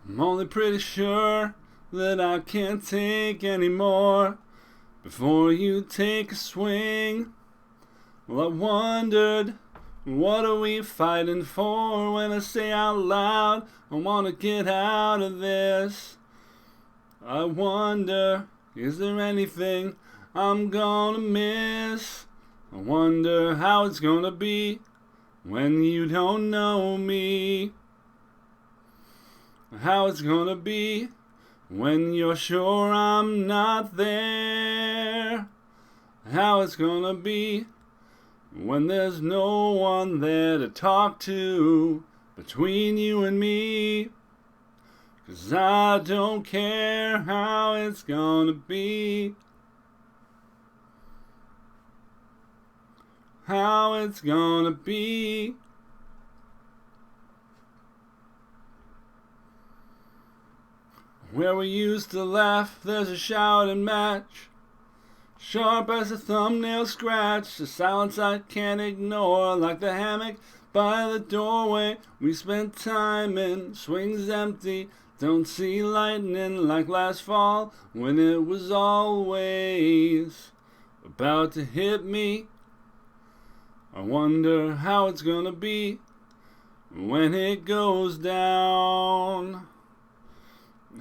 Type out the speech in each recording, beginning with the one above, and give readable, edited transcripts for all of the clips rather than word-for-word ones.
I'm only pretty sure that I can't take any more before you take a swing. Well, I wondered, what are we fighting for? When I say out loud, I want to get out of this. I wonder, is there anything I'm gonna miss? I wonder how it's gonna be when you don't know me. How it's gonna be when you're sure I'm not there. How it's gonna be when there's no one there to talk to between you and me. 'Cause I don't care how it's gonna be. How it's gonna be. Where we used to laugh, there's a shouting match. Sharp as a thumbnail scratch, the silence I can't ignore. Like the hammock by the doorway we spent time in, swings empty, don't see lightning like last fall when it was always about to hit me. I wonder how it's gonna be when it goes down.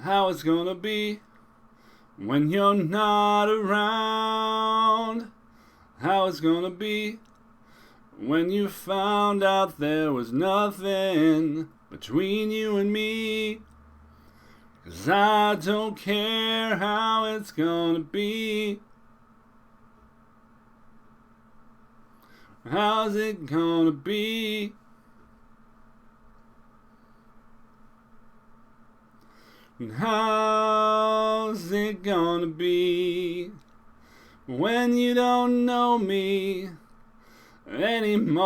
How it's gonna be when you're not around. How it's gonna be when you found out there was nothing between you and me. 'Cause I don't care how it's gonna be. How's it gonna be? And how's it gonna be when you don't know me anymore?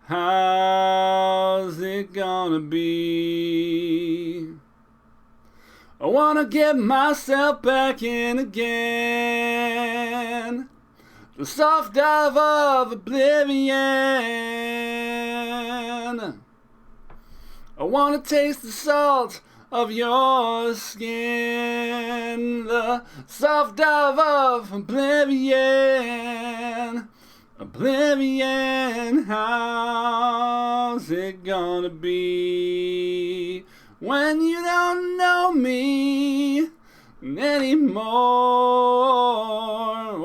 How's it gonna be? I wanna get myself back in again, the soft dive of oblivion. I wanna taste the salt of your skin, the soft dive of oblivion. Oblivion, how's it gonna be when you don't know me anymore?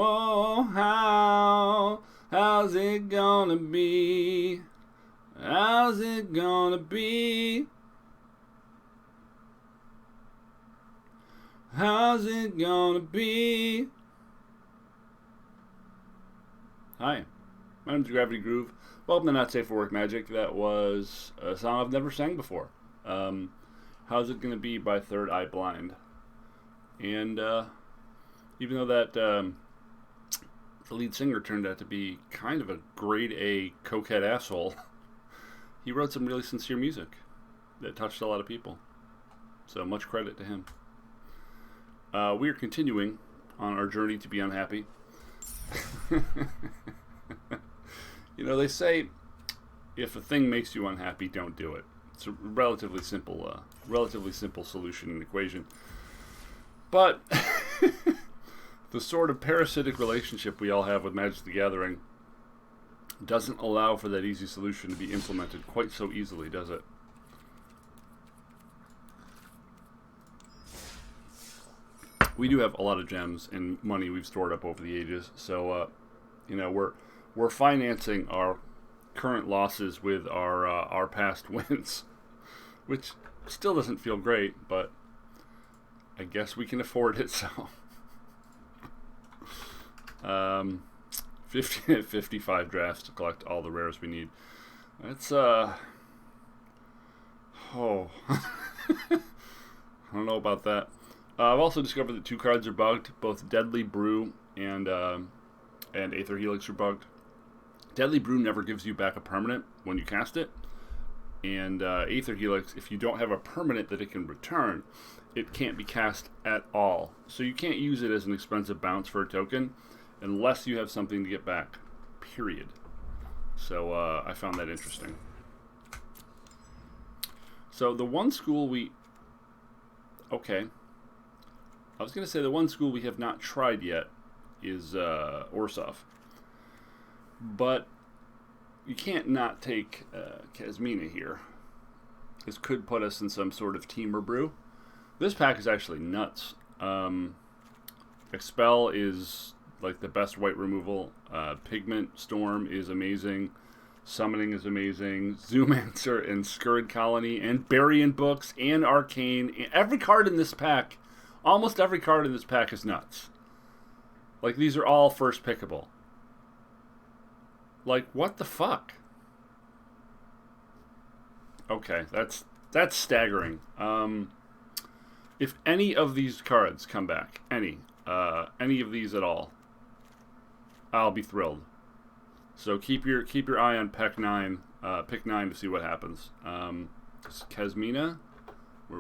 Oh, how's it gonna be? How's it gonna be? How's it gonna be? Hi, my name's Gravity Groove. Welcome to Not Safe for Work Magic. That was a song I've never sang before. How's It Gonna Be by Third Eye Blind. And even though that the lead singer turned out to be kind of a grade A cokehead asshole, he wrote some really sincere music that touched a lot of people. So much credit to him. We are continuing on our journey to be unhappy. You know, they say if a thing makes you unhappy, don't do it. It's a relatively simple solution and equation. But the sort of parasitic relationship we all have with Magic the Gathering doesn't allow for that easy solution to be implemented quite so easily, does it? We do have a lot of gems and money we've stored up over the ages, so you know, we're financing our current losses with our past wins, which still doesn't feel great, but I guess we can afford it. So 55 drafts to collect all the rares we need. That's I don't know about that. I've also discovered that 2 cards are bugged. Both Deadly Brew and Aether Helix are bugged. Deadly Brew never gives you back a permanent when you cast it. And Aether Helix, if you don't have a permanent that it can return, it can't be cast at all. So you can't use it as an expensive bounce for a token unless you have something to get back, period. So I found that interesting. So the one school we... Okay. I was going to say the one school we have not tried yet is Orsov. But you can't not take Kasmina here. This could put us in some sort of teamer brew. This pack is actually nuts. Expel is like the best white removal. Pigment Storm is amazing. Summoning is amazing. Zoomancer and Scurrid Colony and Burying Books and Arcane. Every card in this pack, almost every card in this pack is nuts. Like, these are all first pickable. Like, what the fuck? Okay, that's staggering. If any of these cards come back, any of these at all, I'll be thrilled. So keep your eye on pick 9 to see what happens. Kasmina,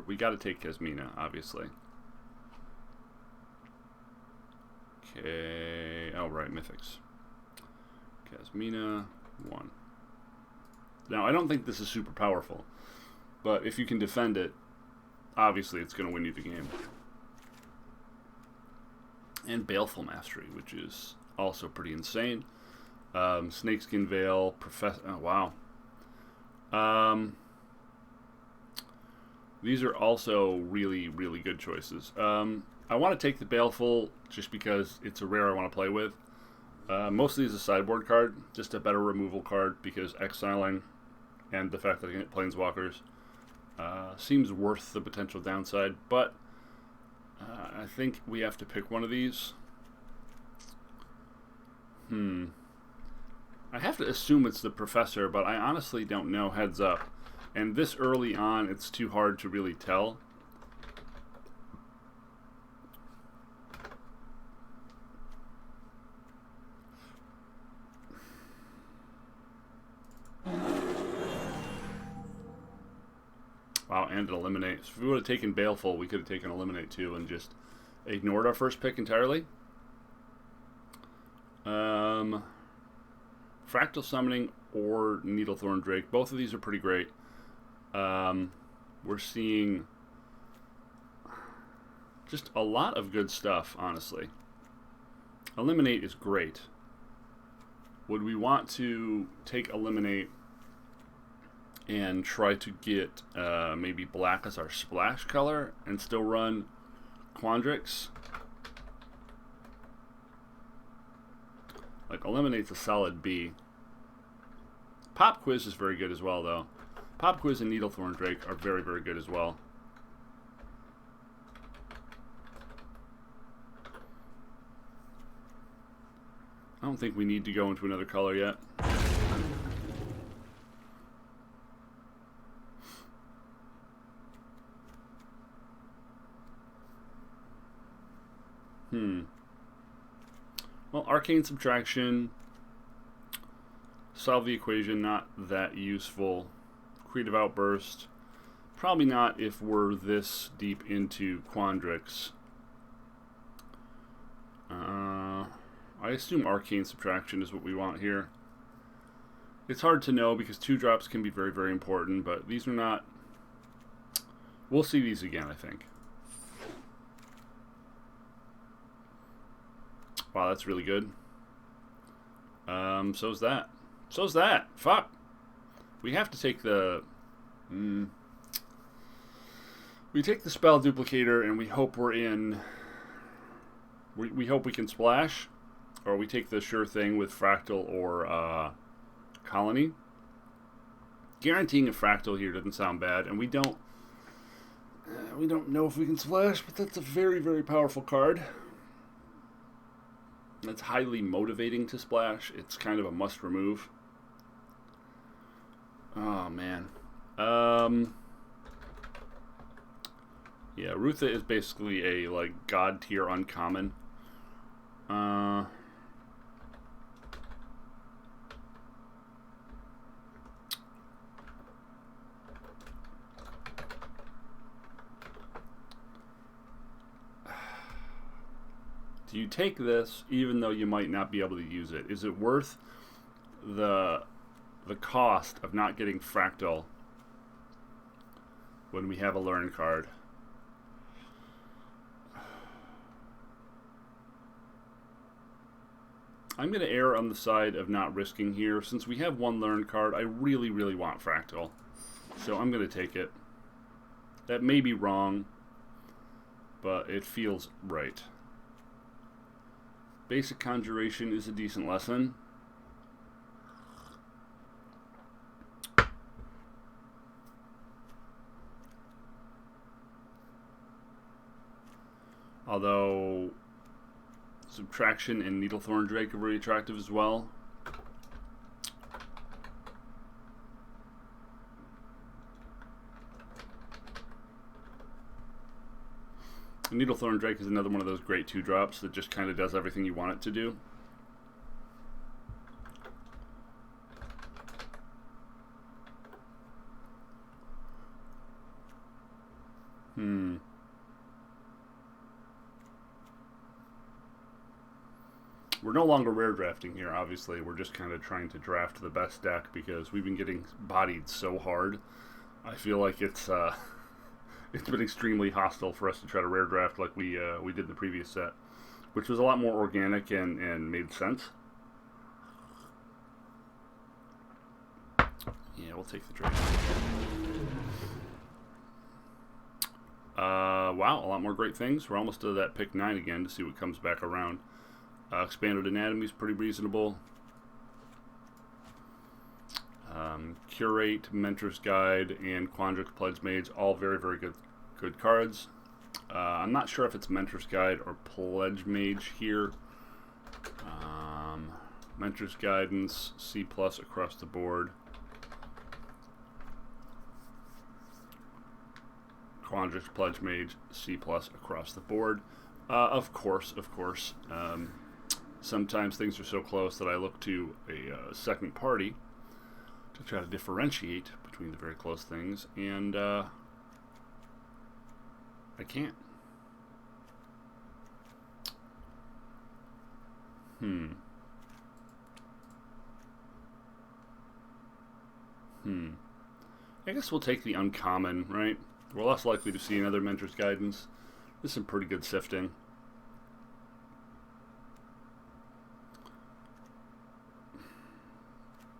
we got to take Kasmina, obviously. Okay, oh right, Mythics. Kasmina 1. Now I don't think this is super powerful, but if you can defend it, obviously it's going to win you the game. And Baleful Mastery, which is also pretty insane. Snakeskin Veil, Professor... Oh, wow. These are also really, really good choices. I want to take the Baleful just because it's a rare I want to play with. Mostly as a sideboard card, just a better removal card because exiling and the fact that I can hit Planeswalkers seems worth the potential downside, but I think we have to pick one of these. I have to assume it's the Professor, but I honestly don't know, heads up. And this early on, it's too hard to really tell. Wow, and an Eliminate. So if we would have taken Baleful, we could have taken Eliminate too and just ignored our first pick entirely. Fractal Summoning or Needlethorn Drake. Both of these are pretty great. We're seeing just a lot of good stuff, honestly. Eliminate is great. Would we want to take Eliminate and try to get maybe black as our splash color and still run Quandrix? Like, Eliminate's a solid B. Pop Quiz is very good as well, though. Pop Quiz and Needlethorn Drake are very, very good as well. I don't think we need to go into another color yet. Well, Arcane Subtraction, Solve the Equation, not that useful. Creative Outburst, probably not if we're this deep into Quandrix. I assume Arcane Subtraction is what we want here. It's hard to know because 2-drops can be very, very important, but these are not... We'll see these again, I think. Wow, that's really good. So's that. So's that. Fuck. We have to take the... We take the Spell Duplicator and we hope we're in... We hope we can splash. Or we take the sure thing with Fractal or Colony. Guaranteeing a Fractal here doesn't sound bad. And we don't know if we can splash, but that's a very, very powerful card. It's highly motivating to splash. It's kind of a must remove. Oh, man. Yeah, Rutha is basically a, like, god tier uncommon. Do you take this even though you might not be able to use it? Is it worth the cost of not getting Fractal when we have a learn card. I'm going to err on the side of not risking here. Since we have one learn card, I really, really want Fractal. So I'm going to take it. That may be wrong, but it feels right. Basic Conjuration is a decent lesson. Although Subtraction and Needlethorn Drake are very attractive as well. Needlethorn Drake is another one of those great 2-drops that just kind of does everything you want it to do. We're no longer rare drafting here, obviously. We're just kind of trying to draft the best deck because we've been getting bodied so hard. I feel like it's been extremely hostile for us to try to rare draft like we did in the previous set, which was a lot more organic and made sense. Yeah, we'll take the Drake. Wow, a lot more great things. We're almost to that pick 9 again to see what comes back around. Expanded Anatomy is pretty reasonable. Curate, Mentor's Guide, and Quandrix Pledge Mage, all very, very good cards. I'm not sure if it's Mentor's Guide or Pledge Mage here. Mentor's Guidance, C+ across the board. Quandrix Pledge Mage, C+ across the board. Of course. Sometimes things are so close that I look to a second party to try to differentiate between the very close things, and I can't. I guess we'll take the uncommon, right? We're less likely to see another Mentor's Guidance. There's some pretty good sifting.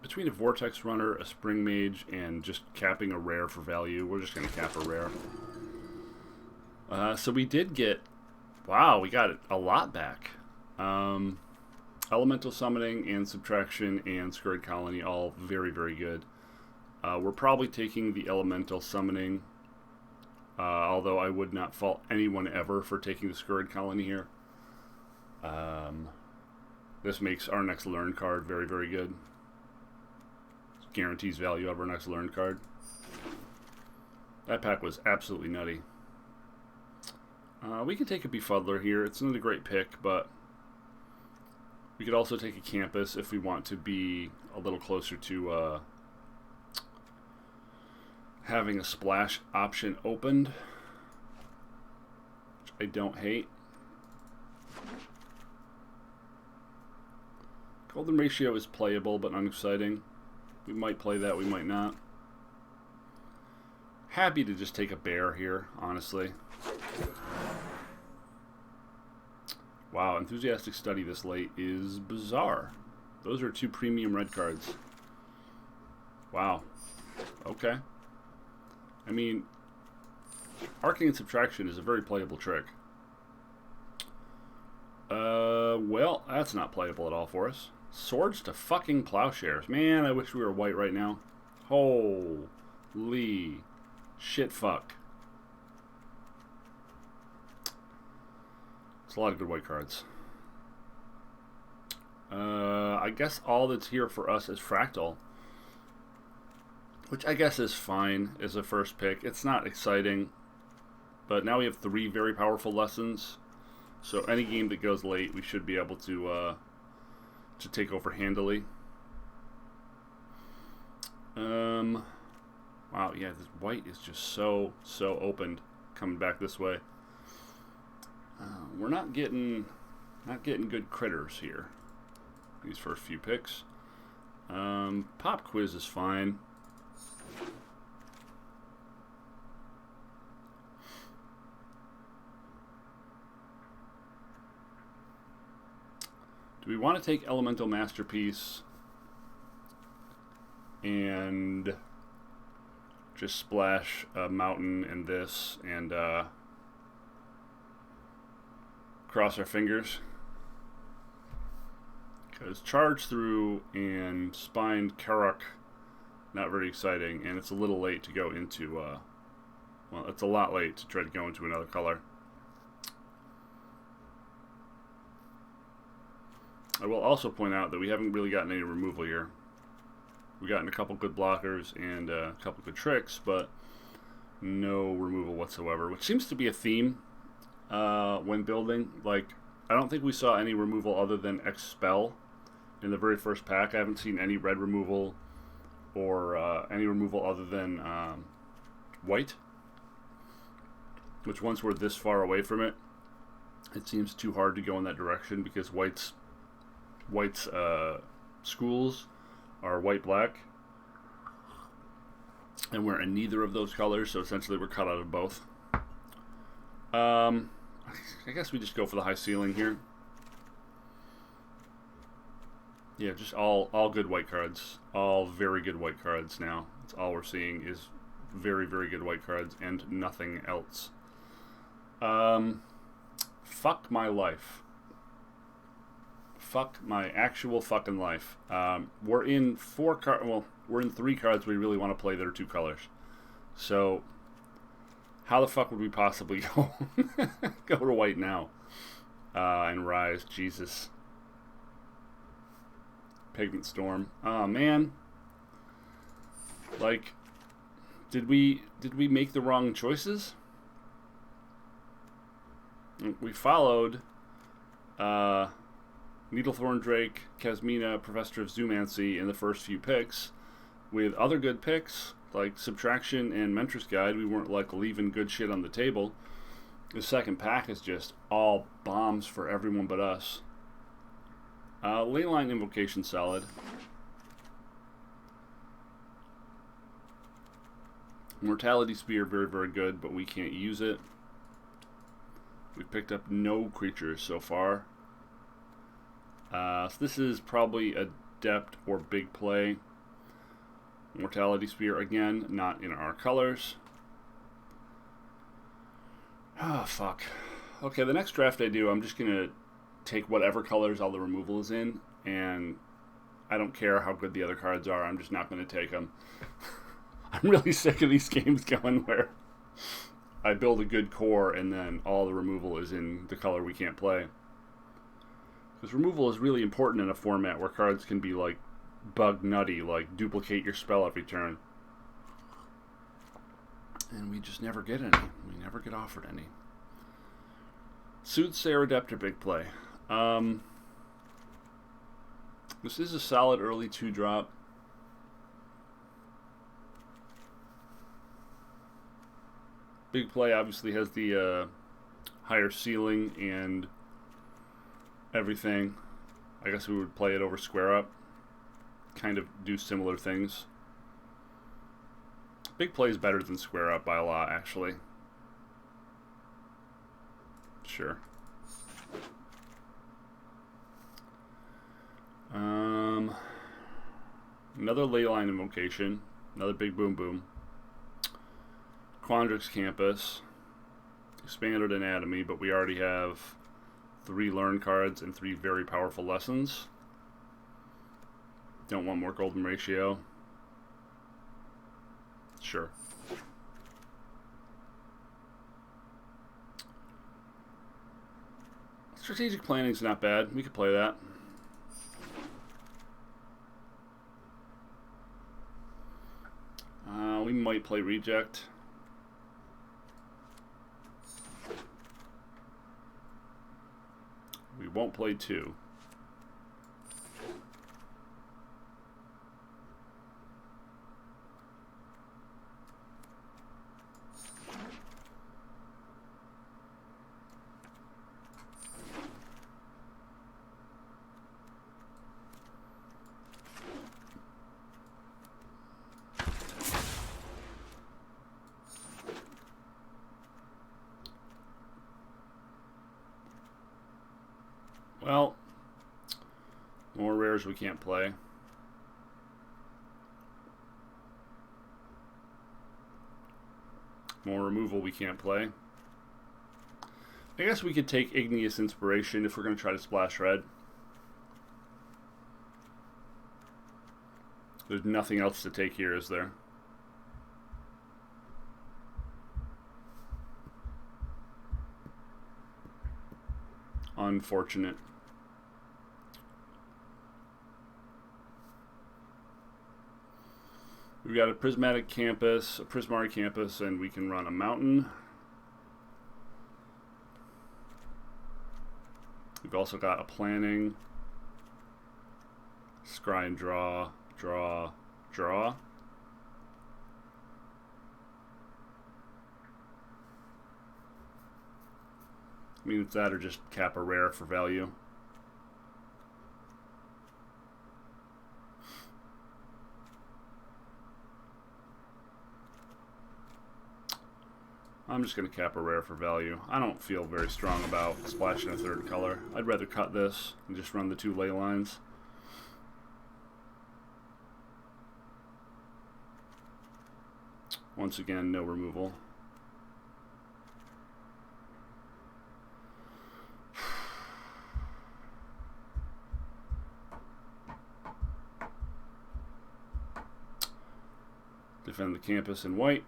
Between a Vortex Runner, a Spring Mage, and just capping a rare for value, we're just going to cap a rare. So we did get... Wow, we got a lot back. Elemental Summoning and Subtraction and Scurried Colony, all very, very good. We're probably taking the Elemental Summoning, although I would not fault anyone ever for taking the Scurried Colony here. This makes our next Learn card very, very good. Guarantees value of our next Learn card. That pack was absolutely nutty. We could take a Befuddler here. It's not a great pick, but we could also take a Campus if we want to be a little closer to having a splash option opened, which I don't hate. Golden Ratio is playable but unexciting. We might play that, we might not. Happy to just take a bear here, honestly. Wow, Enthusiastic Study this late is bizarre. Those are 2 premium red cards. Wow. Okay. I mean, Arcane Subtraction is a very playable trick. Well, that's not playable at all for us. Swords to fucking Plowshares. Man, I wish we were white right now. Holy shit fuck. It's a lot of good white cards. I guess all that's here for us is Fractal, which I guess is fine as a first pick. It's not exciting, but now we have 3 very powerful lessons. So any game that goes late, we should be able to take over handily. Wow, yeah, this white is just so opened coming back this way. We're not getting good critters here. These first few picks. Pop Quiz is fine. Do we want to take Elemental Masterpiece and just splash a mountain and this and cross our fingers? Because Charge Through and Spined Karak, not very exciting, and it's a little late to go into, well, it's a lot late to try to go into another color. I will also point out that we haven't really gotten any removal here. We've gotten a couple good blockers and a couple good tricks, but no removal whatsoever, which seems to be a theme when building. Like, I don't think we saw any removal other than Expel in the very first pack. I haven't seen any red removal or any removal other than white, which once we're this far away from it, it seems too hard to go in that direction because white's schools are white-black, and we're in neither of those colors, so essentially we're cut out of both. I guess we just go for the high ceiling here. Yeah, just all good white cards. All very good white cards now. That's all we're seeing is very, very good white cards and nothing else. Fuck my life. Fuck my actual fucking life. We're in we're in 3 cards we really want to play that are 2 colors. So, how the fuck would we possibly go to white now? And Rise, Jesus. Pigment Storm. Oh man. Like, did we make the wrong choices? We followed Needlethorn Drake, Kasmina, Professor of Zoomancy in the first few picks. With other good picks, like Subtraction and Mentor's Guide, we weren't like leaving good shit on the table. The second pack is just all bombs for everyone but us. Leyline Invocation solid. Mortality Spear very, very good, but we can't use it. We've picked up no creatures so far. So this is probably Adept or Big Play. Mortality Spear again, not in our colors. Oh, fuck. Okay, the next draft I do, I'm just going to take whatever colors all the removal is in, and I don't care how good the other cards are, I'm just not going to take them. I'm really sick of these games going where I build a good core and then all the removal is in the color we can't play. Because removal is really important in a format where cards can be like bug nutty, like duplicate your spell every turn. And we just never get any. We never get offered any. Soothsayer Adept or Big Play. This is a solid early 2-drop. Big Play obviously has the higher ceiling and everything. I guess we would play it over Square Up. Kind of do similar things. Big Play is better than Square Up by a lot, actually. Sure. Another Leyline Invocation. Another big boom boom. Quandrix Campus. Expanded Anatomy, but we already have 3 learn cards and 3 very powerful lessons. Don't want more Golden Ratio. Sure. Strategic Planning's not bad. We could play that. We might play Reject. We won't play 2. Well, Rares we can't play. More removal we can't play. I guess we could take Igneous Inspiration if we're going to try to splash red. There's nothing else to take here, is there? Unfortunate. We've got a Prismatic Campus, a Prismari Campus, and we can run a Mountain. We've also got a Planning, Scry and Draw, Draw, Draw. I mean, it's that or just cap a rare for value. I'm just going to cap a rare for value. I don't feel very strong about splashing a third color. I'd rather cut this and just run the 2 ley lines. Once again, no removal. Defend the campus in white.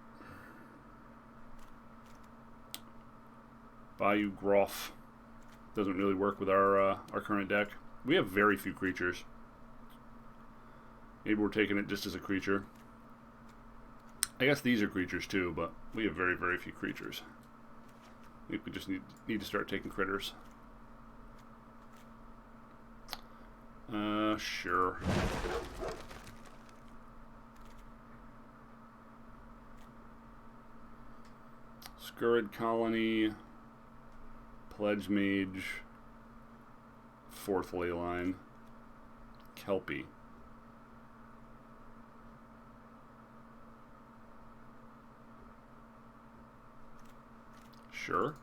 Bayou Groff doesn't really work with our current deck. We have very few creatures. Maybe we're taking it just as a creature. I guess these are creatures too, but we have very, very few creatures. I think we just need to start taking critters. Sure. Scurrid Colony, Pledge Mage, 4th ley line, Kelpie. Sure.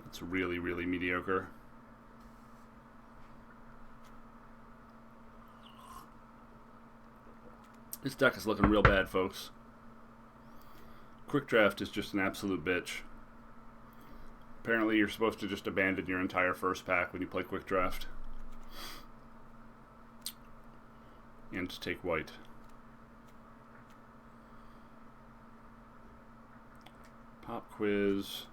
That's really, really mediocre. This deck is looking real bad, folks. Quick Draft is just an absolute bitch. Apparently, you're supposed to just abandon your entire first pack when you play Quick Draft. And to take white. Pop Quiz.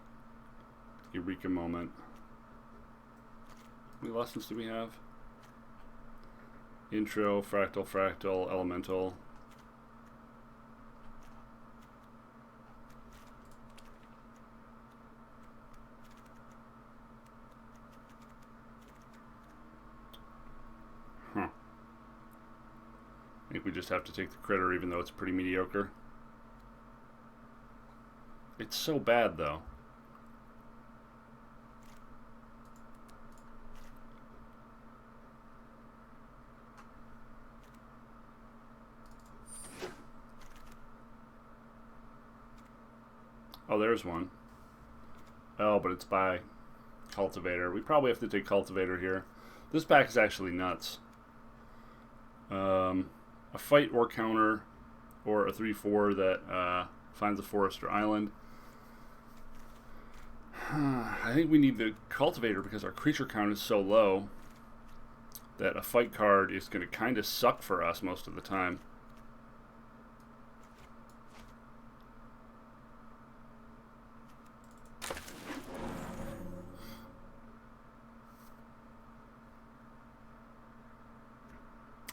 Eureka Moment. How many lessons do we have? Intro, Fractal, Fractal, Elemental. Huh. I think we just have to take the critter even though it's pretty mediocre. It's so bad though. Oh, there's one. Oh, but it's by Cultivator. We probably have to take Cultivator here. This pack is actually nuts. A fight or counter, or a 3/4 that finds a forest or island. I think we need the Cultivator because our creature count is so low that a fight card is going to kind of suck for us most of the time.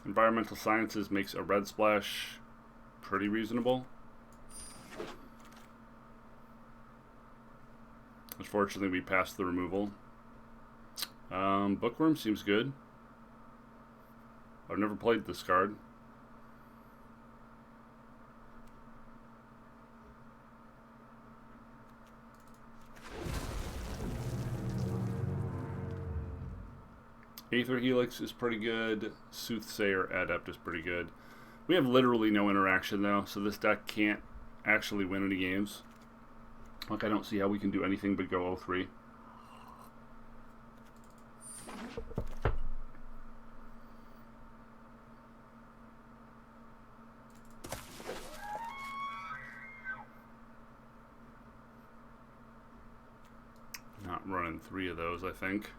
Environmental Sciences makes a red splash pretty reasonable. Unfortunately, we passed the removal. Bookworm seems good. I've never played this card. Aether Helix is pretty good. Soothsayer Adept is pretty good. We have literally no interaction though, so this deck can't actually win any games. Like, I don't see how we can do anything but go 0-3. Not running 3 of those, I think.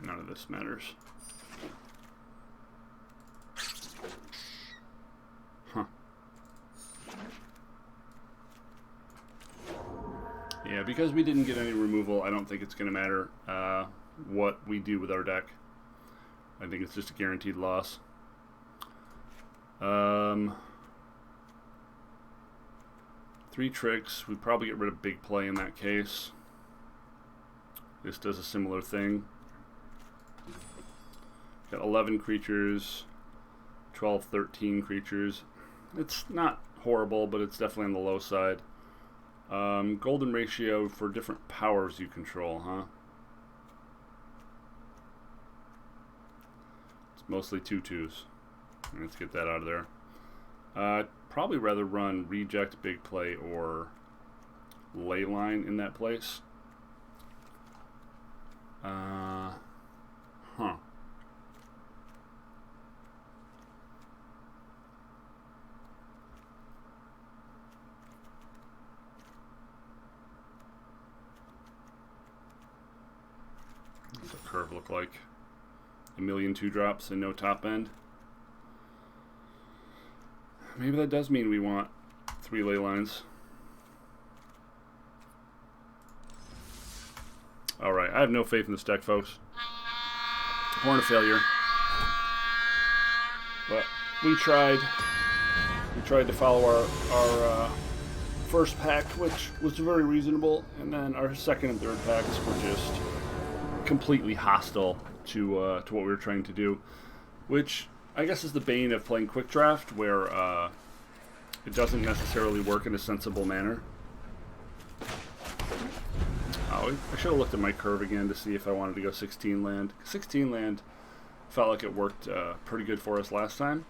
None of this matters. Huh. Yeah, because we didn't get any removal, I don't think it's going to matter what we do with our deck. I think it's just a guaranteed loss. 3 tricks. We'd probably get rid of big play in that case. This does a similar thing. Got 11 creatures, 12, 13 creatures. It's not horrible, but it's definitely on the low side. Golden ratio for different powers you control, huh? It's mostly 2/2s. Let's get that out of there. Probably rather run reject, big play, or leyline in that place. Huh. What's the curve look like? 1,000,000 2-drops and no top end. Maybe that does mean we want 3 ley lines. Alright, I have no faith in this deck, folks. Horn of failure. But we tried. We tried to follow our first pack, which was very reasonable, and then our second and third packs were just completely hostile to what we were trying to do, which I guess is the bane of playing quick draft, where it doesn't necessarily work in a sensible manner. Oh, I should have looked at my curve again to see if I wanted to go 16 land. 16 land felt like it worked pretty good for us last time.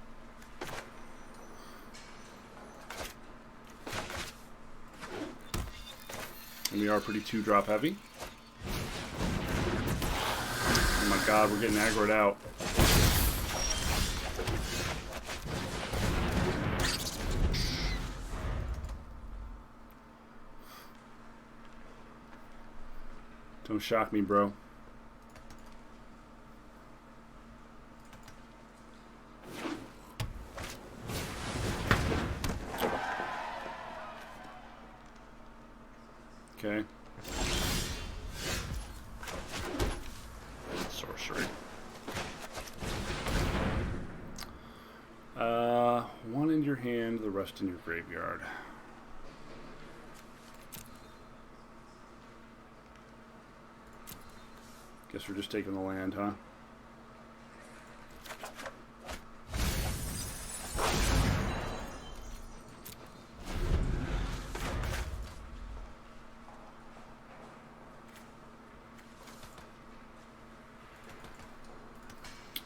And we are pretty 2-drop heavy. Oh my god, we're getting aggroed out. Don't shock me, bro. Okay. Sorcery. One in your hand, the rest in your graveyard. Guess we're just taking the land, huh?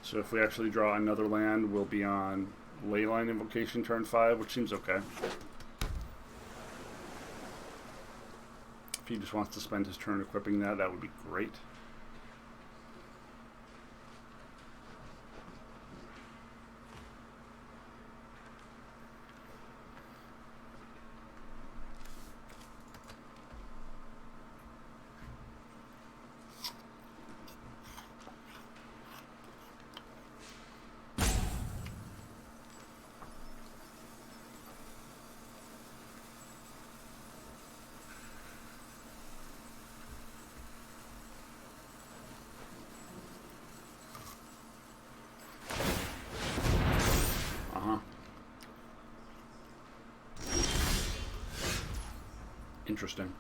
So if we actually draw another land, we'll be on Leyline Invocation turn 5, which seems okay. If he just wants to spend his turn equipping that, that would be great. Interesting.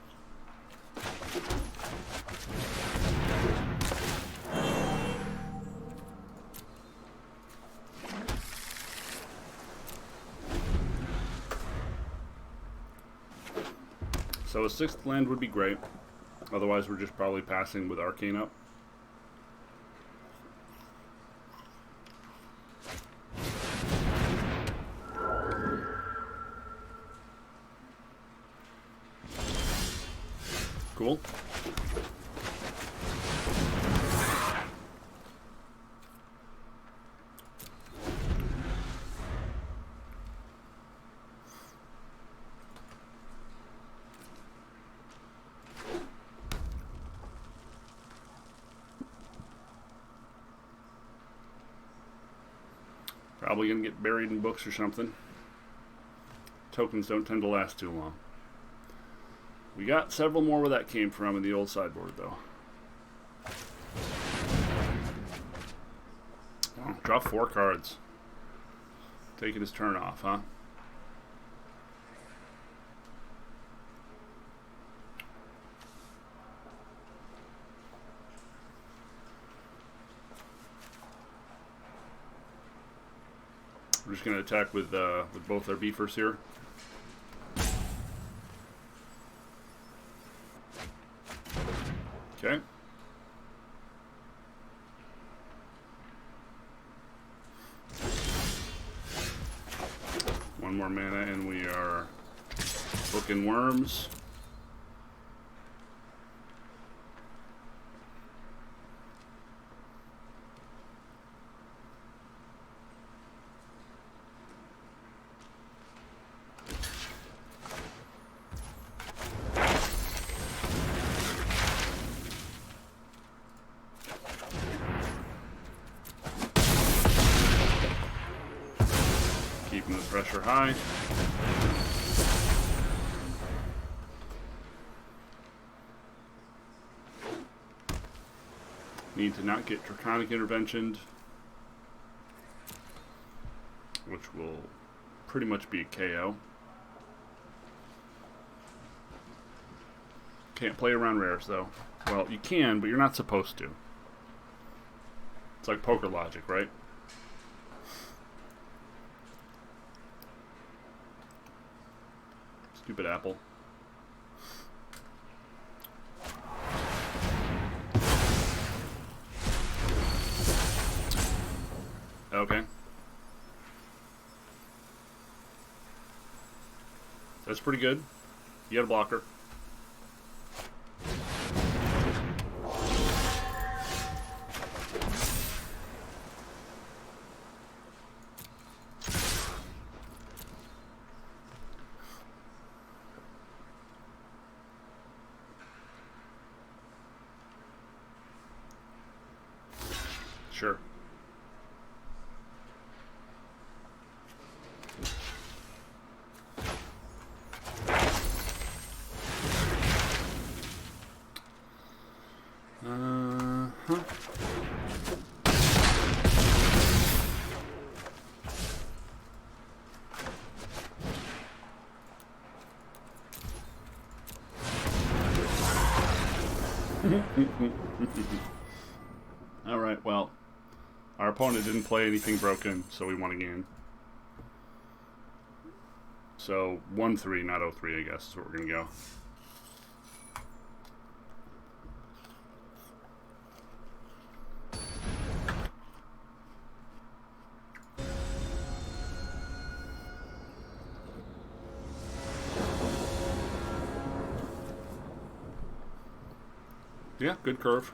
So a 6th land would be great. Otherwise, we're just probably passing with Arcane up. Cool. Probably gonna get buried in books or something. Tokens don't tend to last too long. We got several more where that came from in the old sideboard, though. Oh, draw 4 cards. Taking his turn off, huh? We're just going to attack with both our beefers here. Okay. One more mana and we are booking worms. Keeping the pressure high. Need to not get Draconic Interventioned, which will pretty much be a KO. Can't play around rares though. Well, you can, but you're not supposed to. It's like poker logic, right? Stupid apple. Okay. That's pretty good. You got a blocker. Sure. Alright, well, our opponent didn't play anything broken, so we won again. So, 1-3, not 0-3, I guess, is where we're going to go. Yeah, good curve.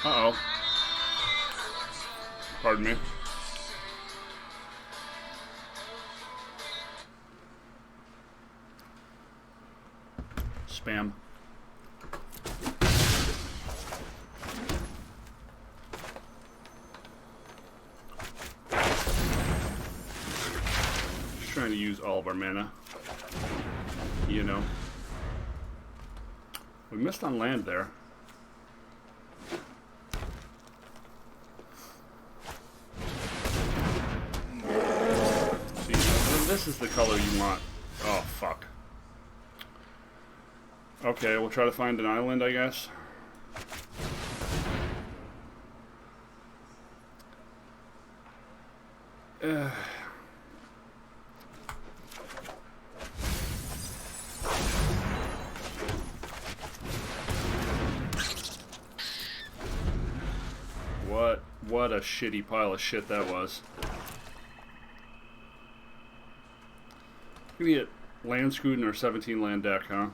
Uh-oh. Pardon me. Spam. Just trying to use all of our mana. You know. We missed on land there. this is the color you want. Oh, fuck. Okay, we'll try to find an island, I guess. What a shitty pile of shit that was. Gonna get land screwed in our 17 land deck, huh?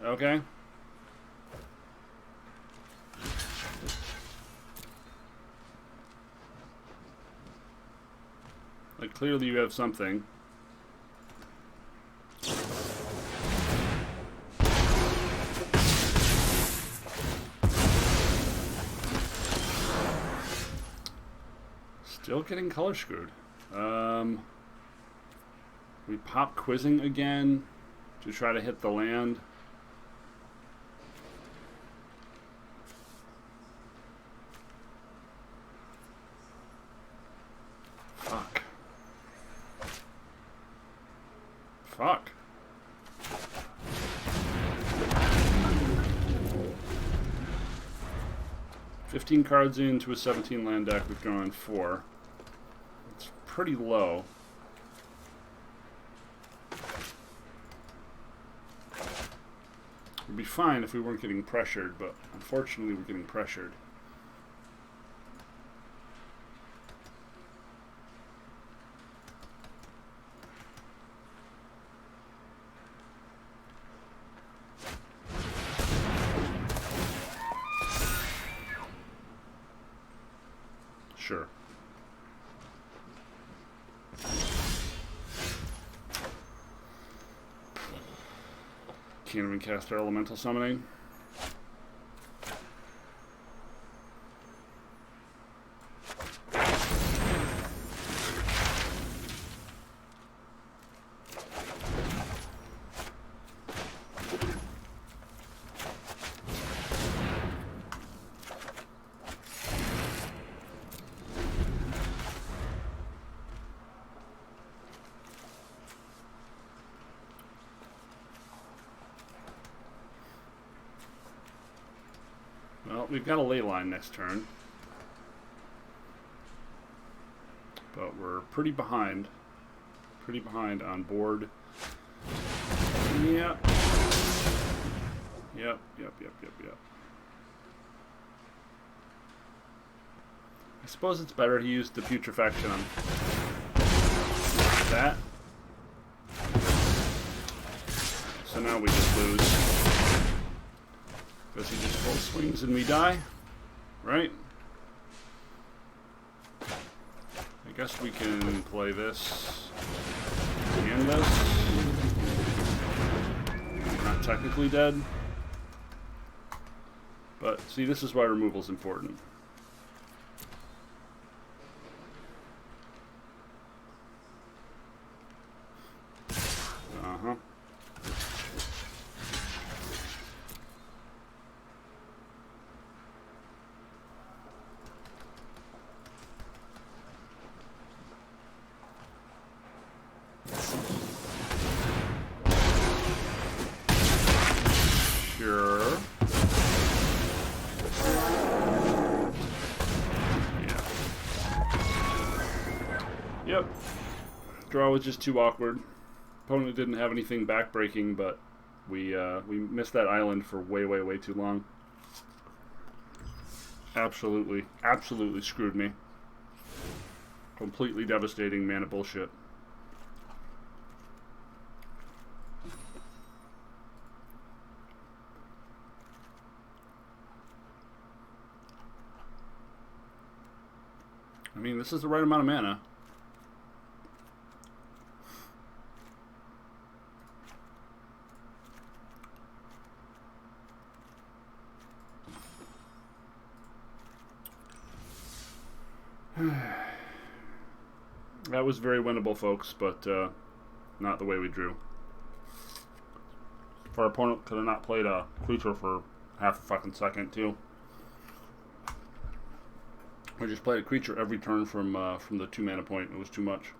Okay. Like, clearly you have something. Still getting color screwed. We pop quizzing again to try to hit the land. Fuck. Fuck. "15 cards into a 17 land deck, we've drawn 4. It's pretty low. It'd be fine if we weren't getting pressured, but unfortunately we're getting pressured. Sure. Can't even cast our elemental summoning. Well, we've got a ley line next turn, but we're pretty behind on board. Yep. I suppose it's better to use the putrefaction on that. So now we just lose. Because he just full swings and we die, right? I guess we can play this and this. We're not technically dead. But see, this is why removal is important. Uh-huh. Sure. Yeah. Yep. Draw was just too awkward. Opponent didn't have anything backbreaking, but we missed that island for way too long. Absolutely screwed me. Completely devastating mana bullshit. I mean, this is the right amount of mana. That was very winnable, folks, but not the way we drew. Our opponent could have not played a creature for half a fucking second, too. I just played a creature every turn from the 2 mana point. It was too much.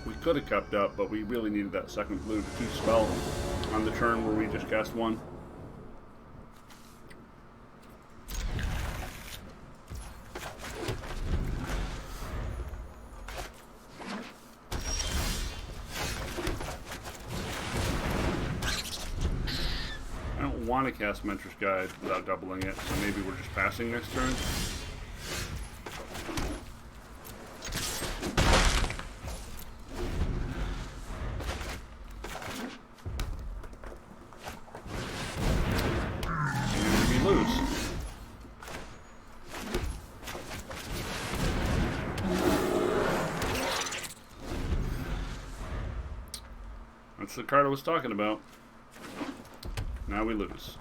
We could have kept up, but we really needed that second blue to 2 spell on the turn where we just cast 1. I don't want to cast Mentor's Guide without doubling it, so maybe we're just passing next turn. That's the card I was talking about. Now we lose.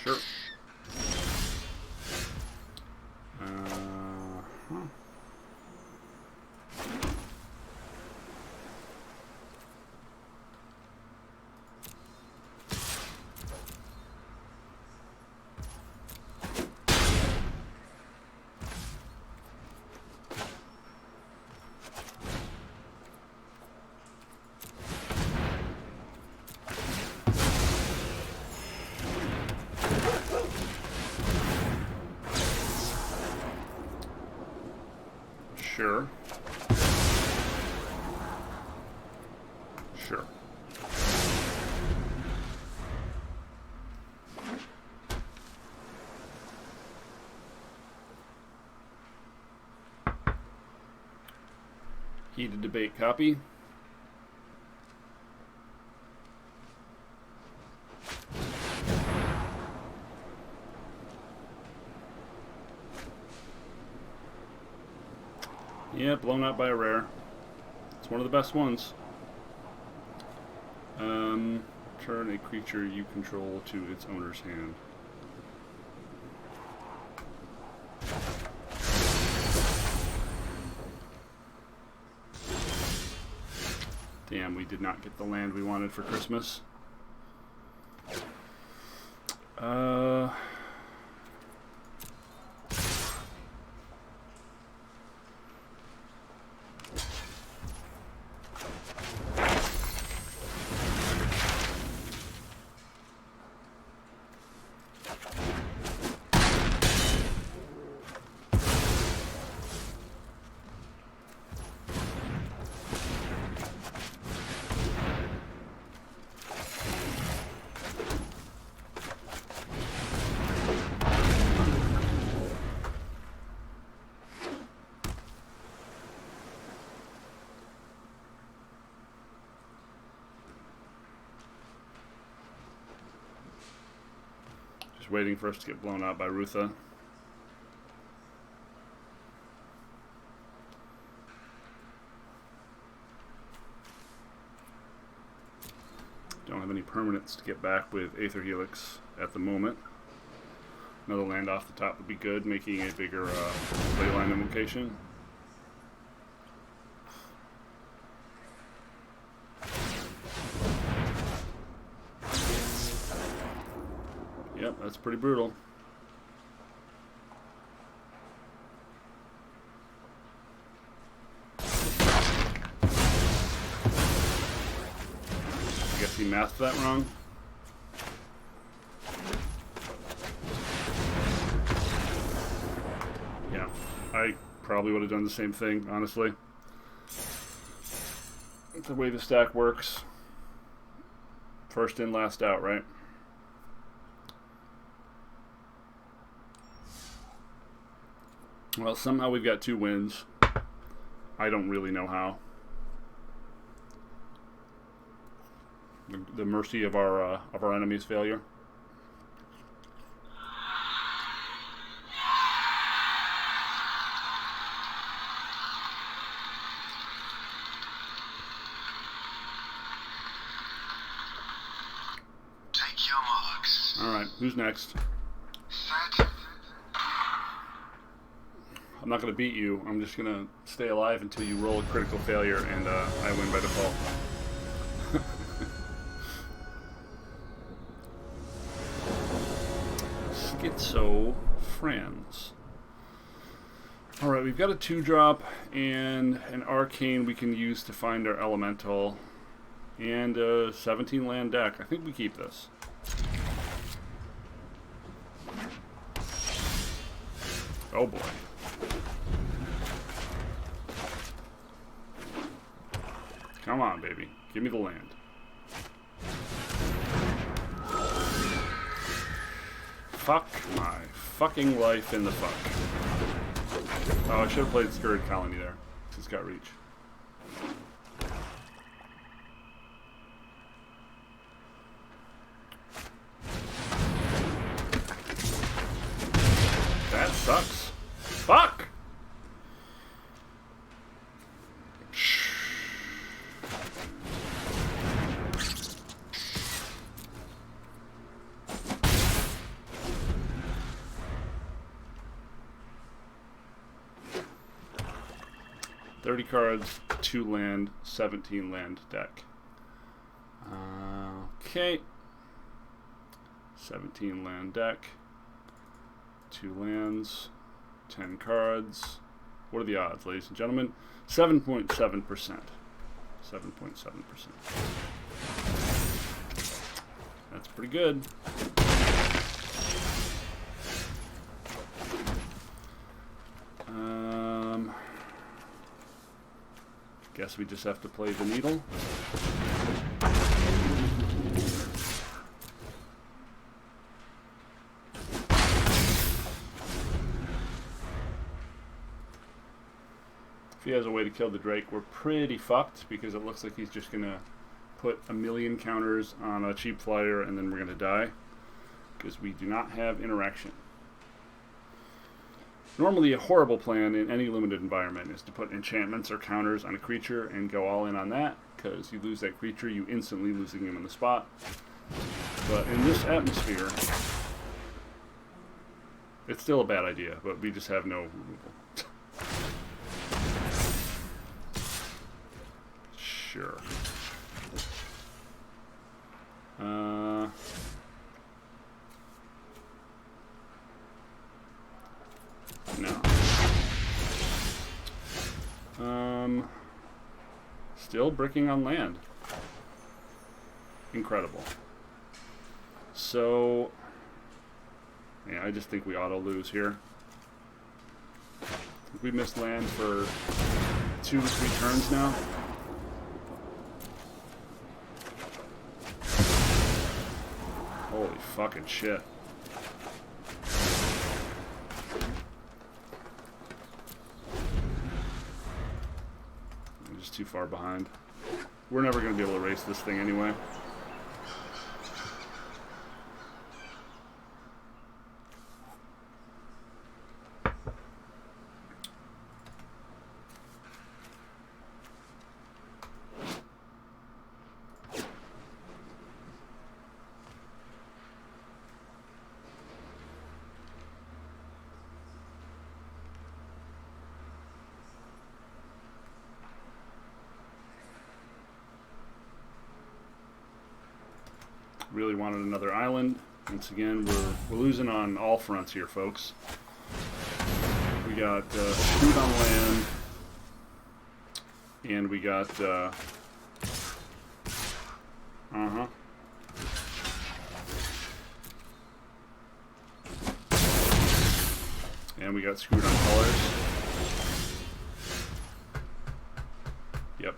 Sure. Sure. Sure. Heated debate copy. Yeah, blown out by a rare. It's one of the best ones. Turn a creature you control to its owner's hand. Damn, we did not get the land we wanted for Christmas. Just waiting for us to get blown out by Rutha. Don't have any permanents to get back with Aether Helix at the moment. Another land off the top would be good, making a bigger leyline invocation. Yep, that's pretty brutal. I guess he mathed that wrong. Yeah, I probably would have done the same thing, honestly. That's the way the stack works. First in, last out, right? Well, somehow we've got 2 wins. I don't really know how. The mercy of our enemy's failure. Who's next? I'm not going to beat you. I'm just going to stay alive until you roll a critical failure and I win by default. Schizo Friends. Alright, we've got a 2-drop and an arcane we can use to find our elemental. And a 17 land deck. I think we keep this. Oh boy. Come on, baby. Give me the land. Fuck my fucking life in the fuck. Oh, I should have played Scurrid Colony there. It's got reach. That sucks. Fuck! 30 cards, 2 land, 17 land deck. Okay. 17 land deck. 2 lands, 10 cards. What are the odds, ladies and gentlemen? 7.7%. 7.7%. That's pretty good. Guess we just have to play the needle. If he has a way to kill the Drake, we're pretty fucked, because it looks like he's just going to put a million counters on a cheap flyer and then we're going to die, because we do not have interaction. Normally a horrible plan in any limited environment is to put enchantments or counters on a creature and go all in on that, because you lose that creature, you instantly losing him on the spot. But in this atmosphere, it's still a bad idea, but we just have no removal. Sure. No. Still bricking on land. Incredible. So, yeah, I just think we auto lose here. We missed land for 2 or 3 turns now. Holy fucking shit. I'm just too far behind. We're never going to be able to race this thing anyway. Really wanted another island. Once again, we're losing on all fronts here, folks. We got screwed on land, and we got and we got screwed on colors. Yep.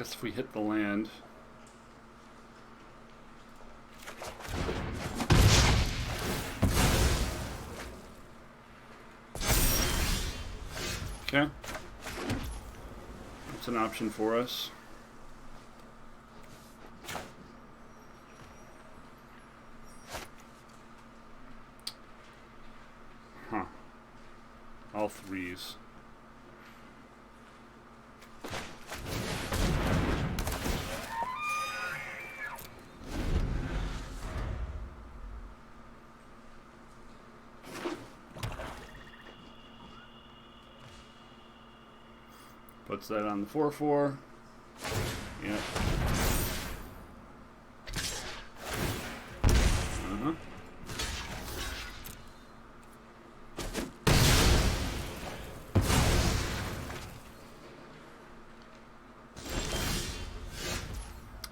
guess if we hit the land. Okay. That's an option for us. Huh. All threes. Puts that on the 4/4. Yep. Uh-huh.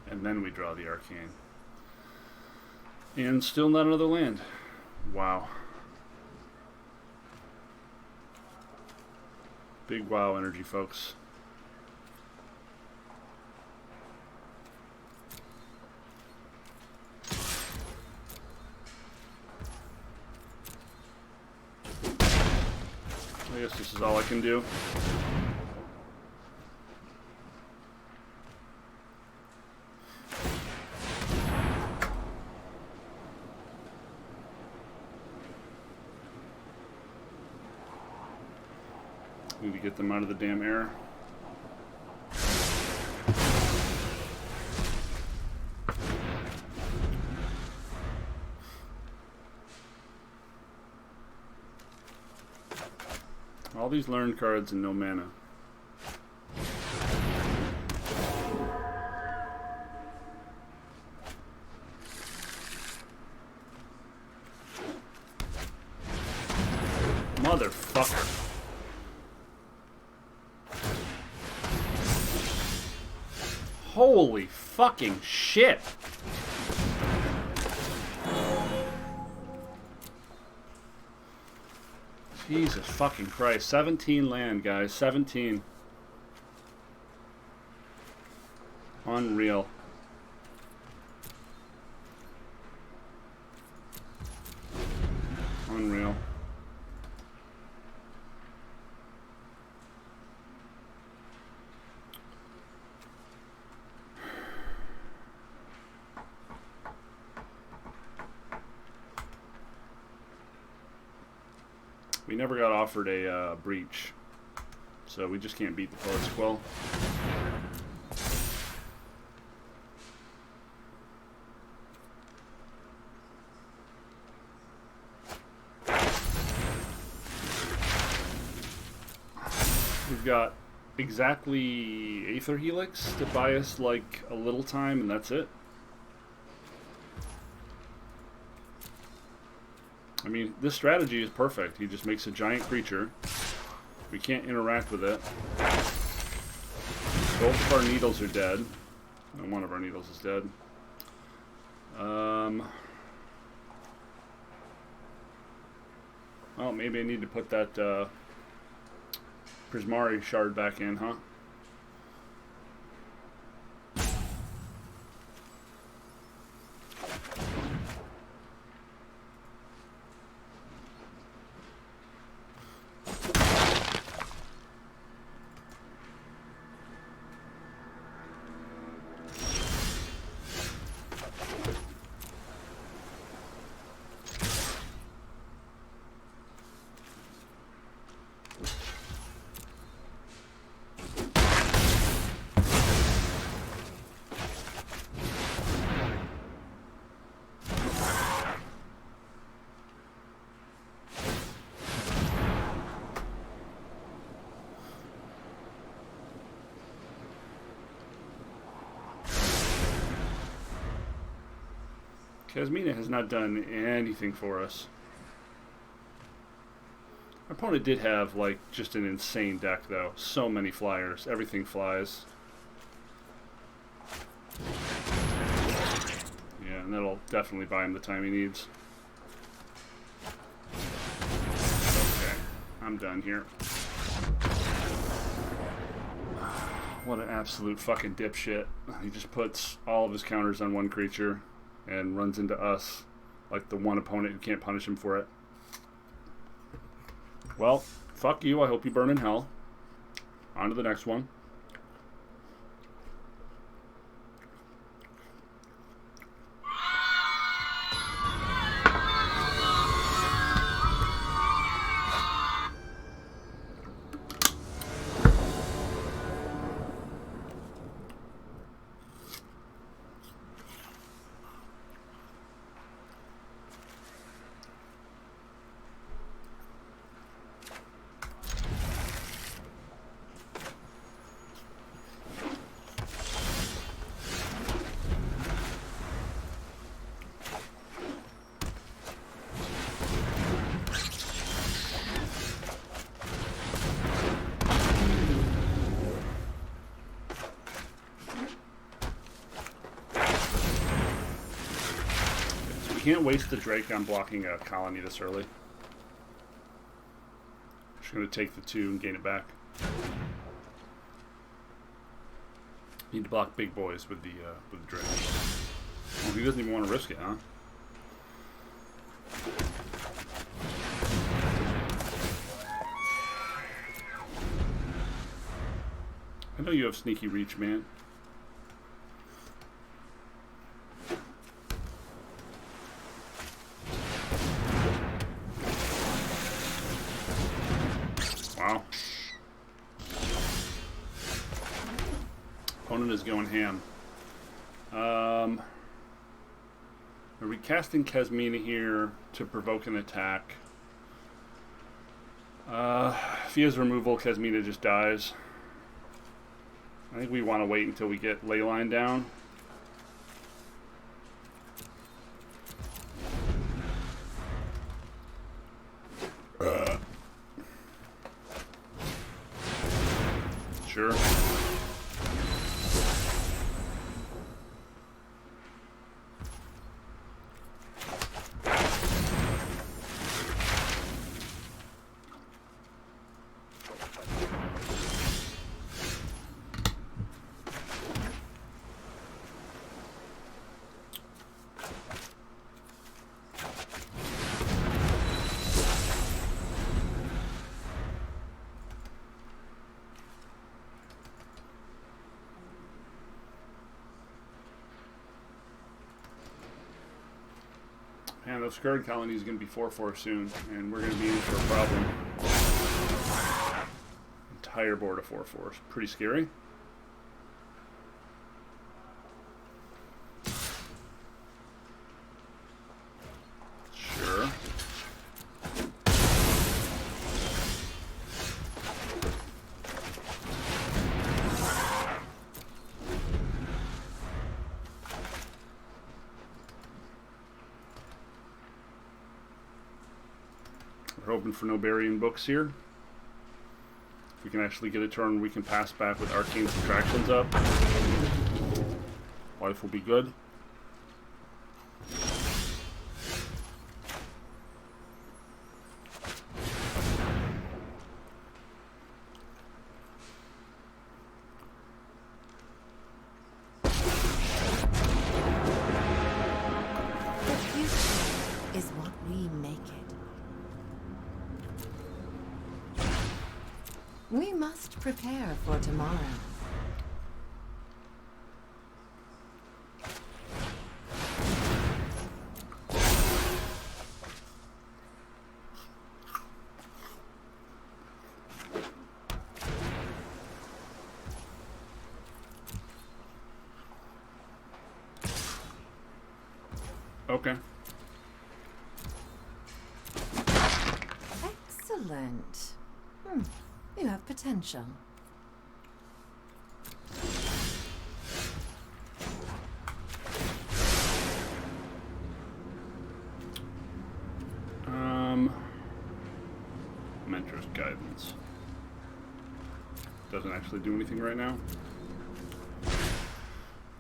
And then we draw the arcane. And still not another land. Wow. Big wow energy, folks. I guess this is all I can do. Need to get them out of the damn air. All these learned cards and no mana. Motherfucker. Holy fucking shit. Jesus fucking Christ. 17 land, guys. 17. Unreal. Unreal. We never got offered a breach, so we just can't beat the Poet's Quill. We've got exactly Aether Helix to buy us like a little time, and that's it. I mean, this strategy is perfect. He just makes a giant creature. We can't interact with it. Both of our needles are dead. No, one of our needles is dead. Well, maybe I need to put that Prismari shard back in, huh? Kasmina has not done anything for us. Our opponent did have, like, just an insane deck, though. So many flyers. Everything flies. Yeah, and that'll definitely buy him the time he needs. Okay, I'm done here. What an absolute fucking dipshit. He just puts all of his counters on one creature and runs into us like the one opponent who can't punish him for it. Well, fuck you. I hope you burn in hell. On to the next one. Can't waste the Drake on blocking a colony this early. Just going to take the 2 and gain it back. Need to block big boys with the Drake. Well, he doesn't even want to risk it, huh? I know you have sneaky reach, man. Wow. Opponent is going ham. Are we casting Kasmina here to provoke an attack? If he has removal, Kasmina just dies. I think we want to wait until we get Leyline down. Sure. Man, those Scourge colonies are going to be 4/4 soon, and we're going to be in for a problem. Entire board of 4/4s. Pretty scary. Sure. We're hoping for no burying books here. If we can actually get a turn, we can pass back with arcane subtractions up. Life will be good. The future is what we make it. We must prepare for tomorrow. Okay. Excellent. You have potential. Mentor's guidance. Doesn't actually do anything right now.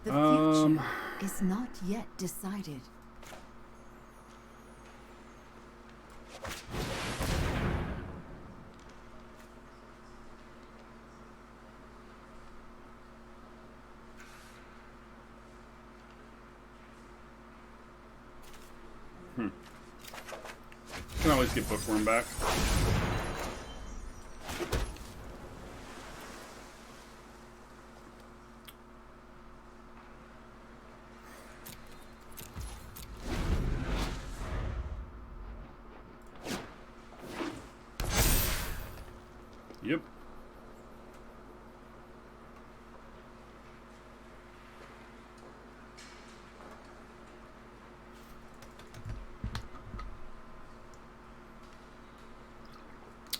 The future is not yet decided. Can always get Bookworm back. Yep.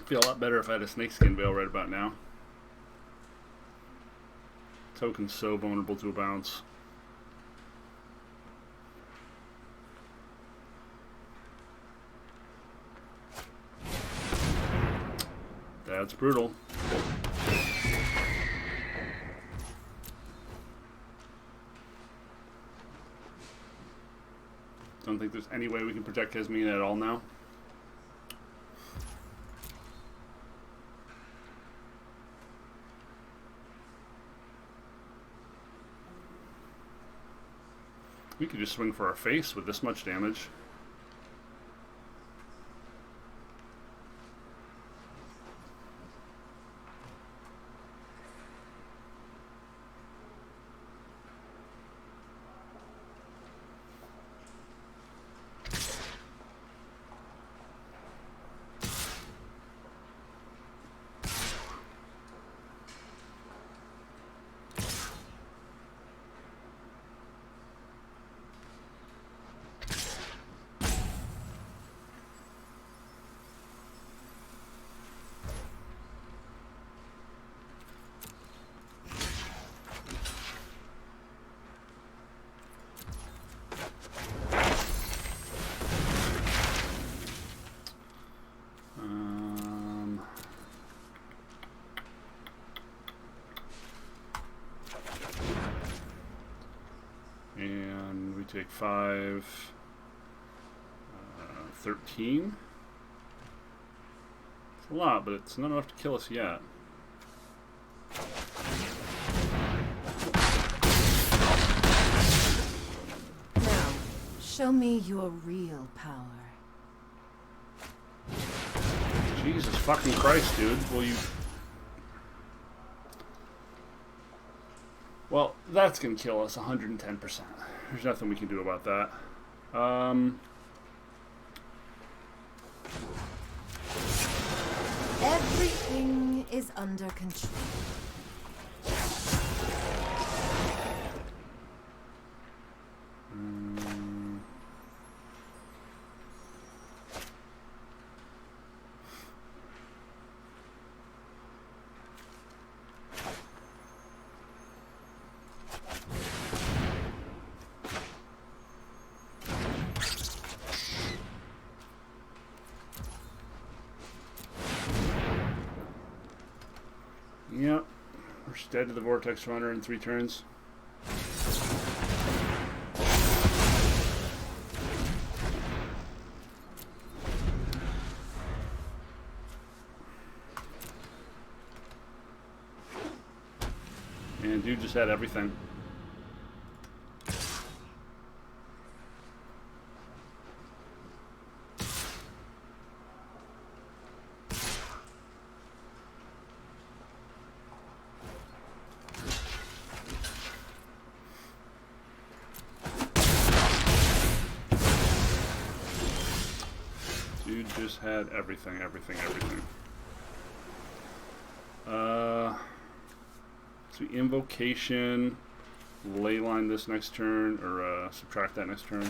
Feel a lot better if I had a snakeskin veil right about now. Token's so vulnerable to a bounce. That's brutal. Don't think there's any way we can protect Kasmina at all now. We could just swing for our face with this much damage. And we take 5, 13. It's a lot, but it's not enough to kill us yet. Now, show me your real power. Jesus fucking Christ, dude. Will you... Well, that's going to kill us 110%. There's nothing we can do about that. Everything is under control. Yep. We're dead to the Vortex Runner in 3 turns. And dude just had everything. Dude just had everything. So Invocation, Leyline this next turn, or subtract that next turn.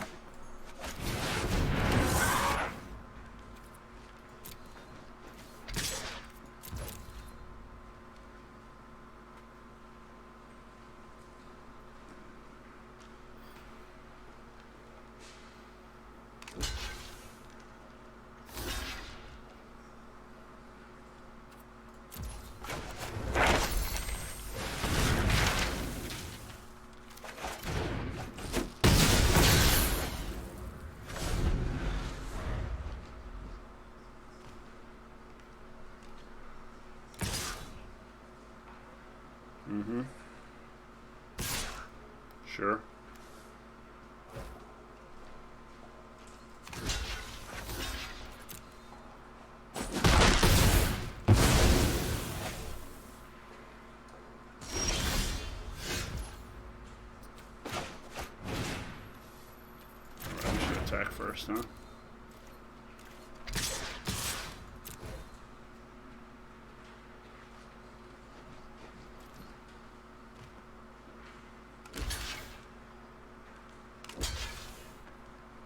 Sure. attack first, huh?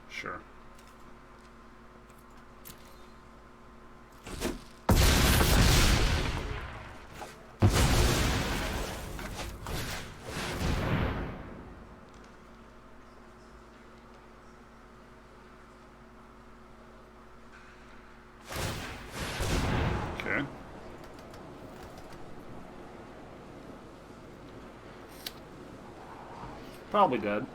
Sure. Okay. Probably dead.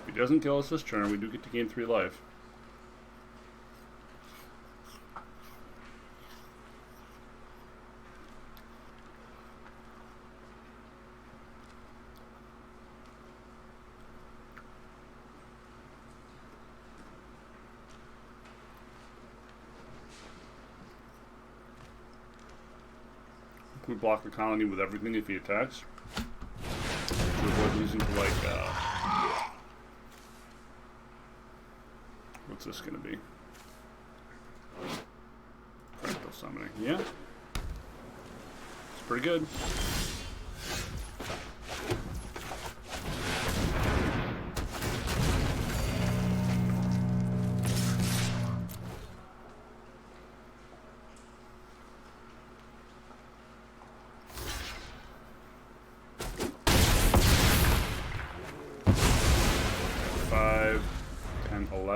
If he doesn't kill us this turn, we do get to gain 3 life. We block the colony with everything if he attacks. To avoid losing to, like, what's this gonna be? Fractal summoning. Yeah. It's pretty good.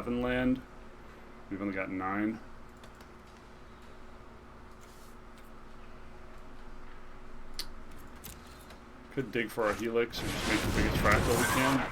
Land. We've only got 9. Could dig for our helix and just make the biggest fractal we can.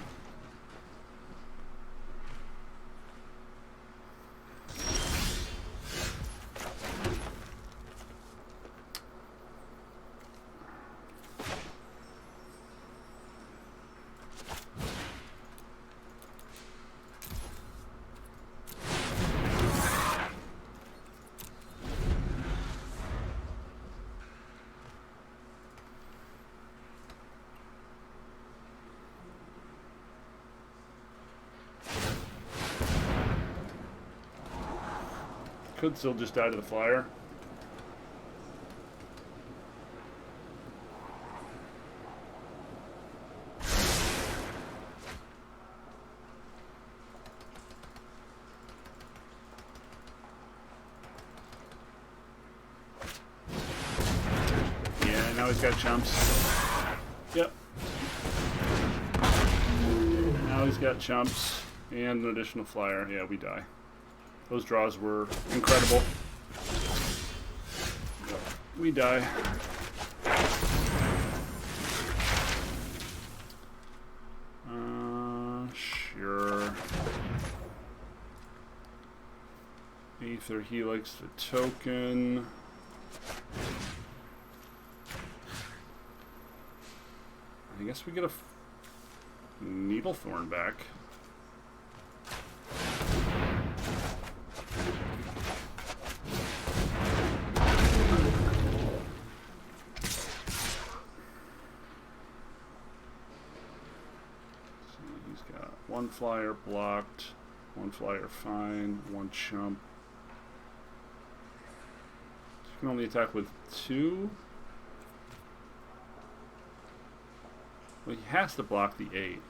Could still just die to the flyer. Yeah, now he's got chumps. Yep. Now he's got chumps and an additional flyer. Yeah, we die. Those draws were incredible. We die. Sure. Aether Helix the token. I guess we get a Needlethorn back. One flyer blocked, one flyer fine, one chump. So you can only attack with 2. Well, he has to block the 8.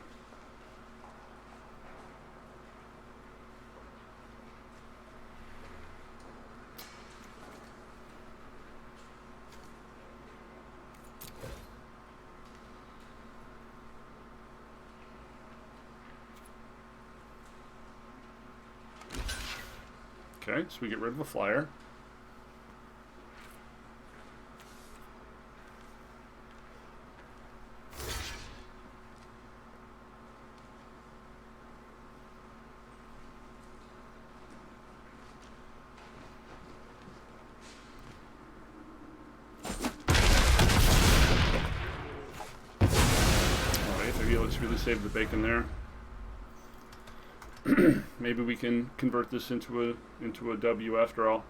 Okay, so we get rid of a flyer. Nice, really saved the bacon there. Maybe we can convert this into a W after all.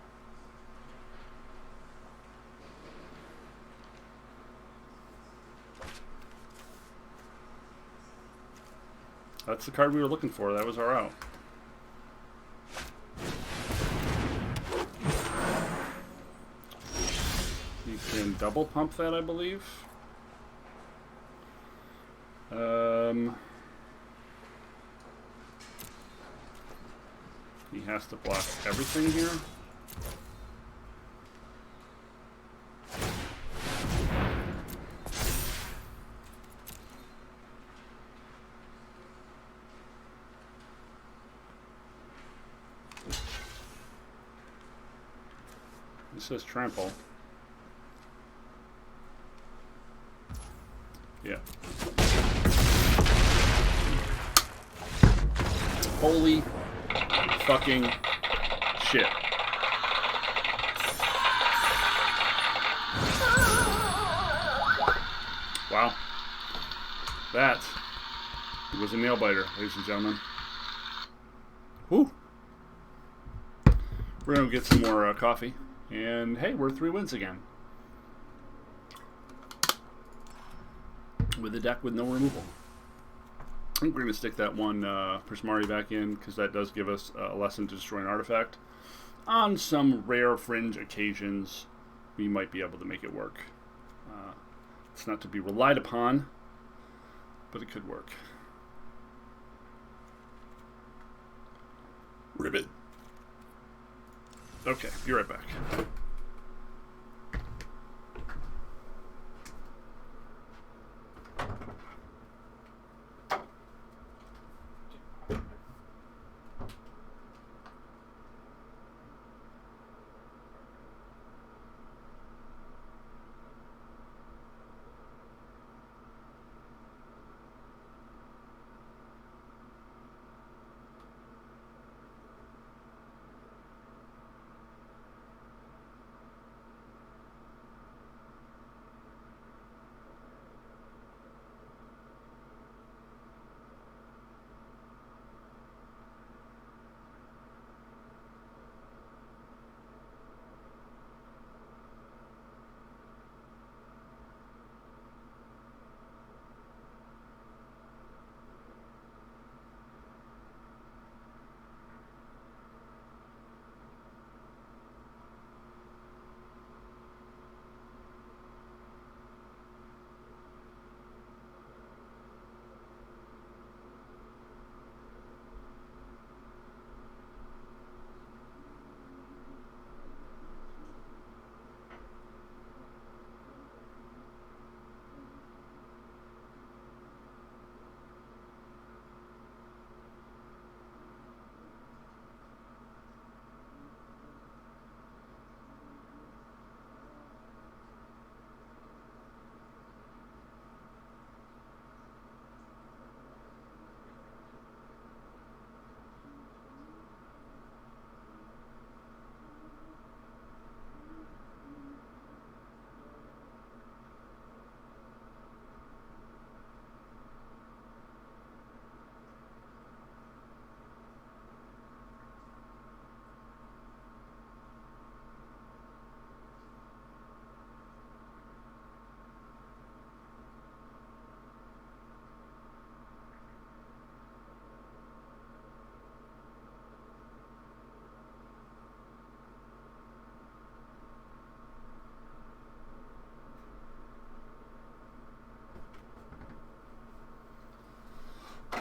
That's the card we were looking for. That was our out. You can double pump that, I believe. He has to block everything here. It says trample. Yeah. Holy fucking shit. Wow. That was a nail biter, ladies and gentlemen. Whew. We're gonna get some more coffee. And hey, we're 3 wins again. With a deck with no removal. I think we're going to stick that one Prismari back in, because that does give us a lesson to destroy an artifact. On some rare fringe occasions, we might be able to make it work. It's not to be relied upon, but it could work. Ribbit. Okay, be right back.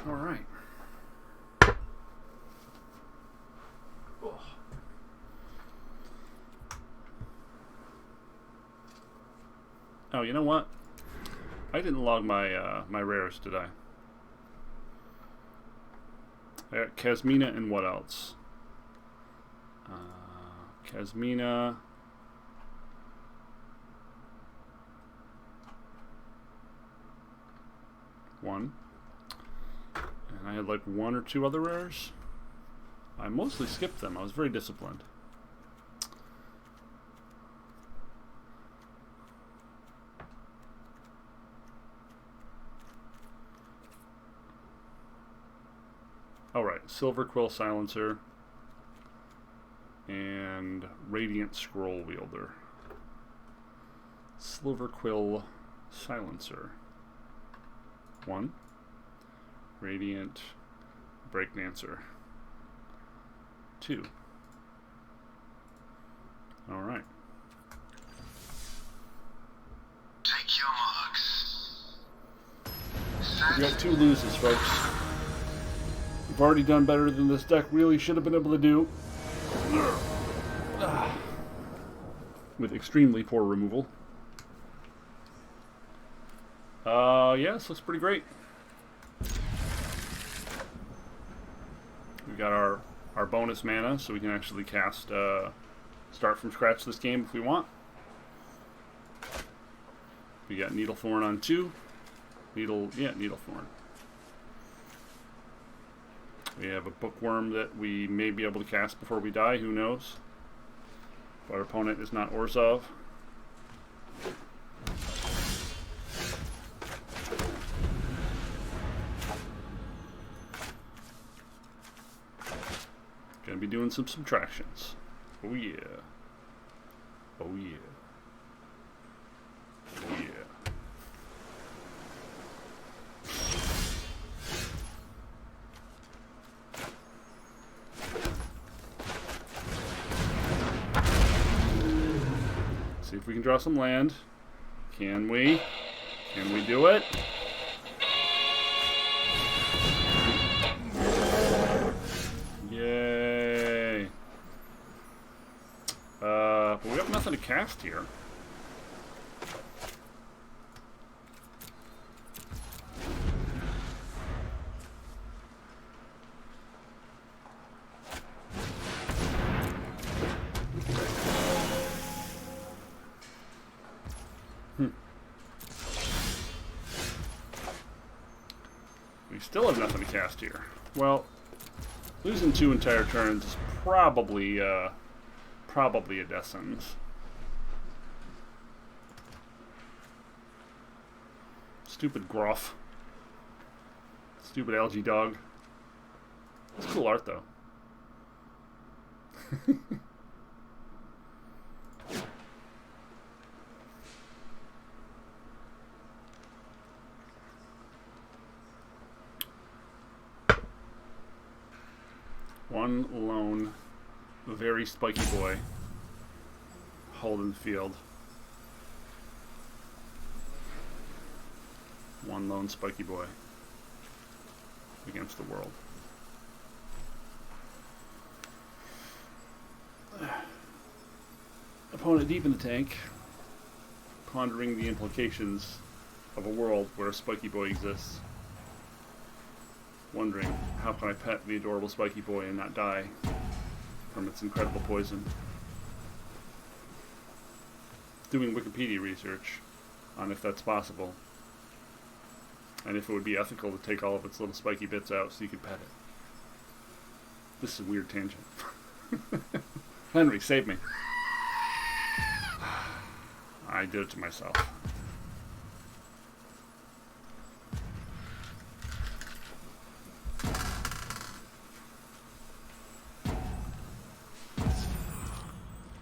All right. Oh, you know what? I didn't log my my rares, did I? I got Kasmina and what else? Kasmina. One. And I had like 1 or 2 other rares. I mostly skipped them. I was very disciplined. Alright, Silver Quill Silencer and Radiant Scroll Wielder. Silver Quill Silencer. 1. Radiant Breakdancer. 2. Alright. Take your marks. We got 2 loses, folks. We've already done better than this deck really should have been able to do. With extremely poor removal. Yeah, this looks pretty great. We got our bonus mana, so we can actually cast, start from scratch this game if we want. We got Needlethorn on 2. Needlethorn. We have a Bookworm that we may be able to cast before we die, who knows. But our opponent is not Orzhov. Gonna be doing some subtractions. Oh yeah. Oh yeah. Oh yeah. See if we can draw some land. Can we? Can we do it? Yay. But we have nothing to cast here. We still have nothing to cast here. Well, losing 2 entire turns is probably a death sentence. Stupid Gruff. Stupid algae dog. It's cool art though. One lone, very spiky boy holding the field. One lone spiky boy against the world. Opponent deep in the tank, pondering the implications of a world where a spiky boy exists. Wondering, how can I pet the adorable spiky boy and not die from its incredible poison? Doing Wikipedia research on if that's possible, and if it would be ethical to take all of its little spiky bits out so you could pet it. This is a weird tangent. Henry, save me. I did it to myself.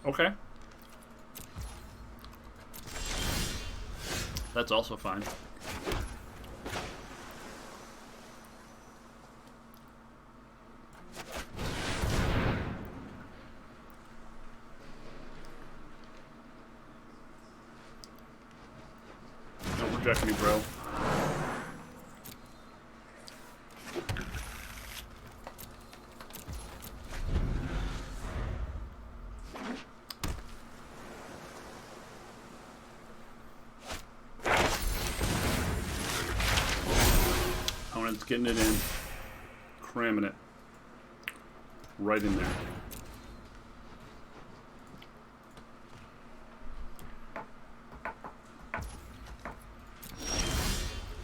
Okay. That's also fine. Don't reject me, bro. Getting it in, cramming it right in there.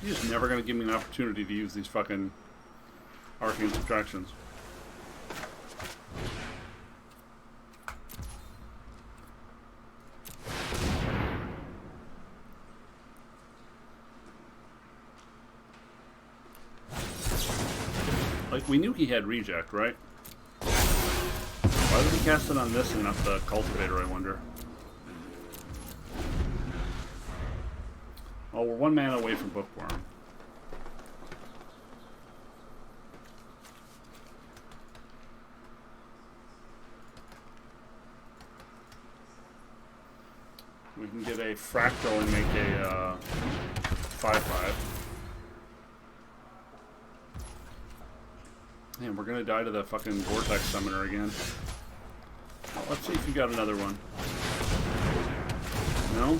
You're just never going to give me an opportunity to use these fucking arcane subtractions. Like, we knew he had reject, right? Why did he cast it on this and not the cultivator, I wonder? Oh, we're 1 mana away from Bookworm. We can get a Fractal and make a 5/5. Man, we're gonna die to the fucking Vortex Summoner again. Well, let's see if you got another one. No?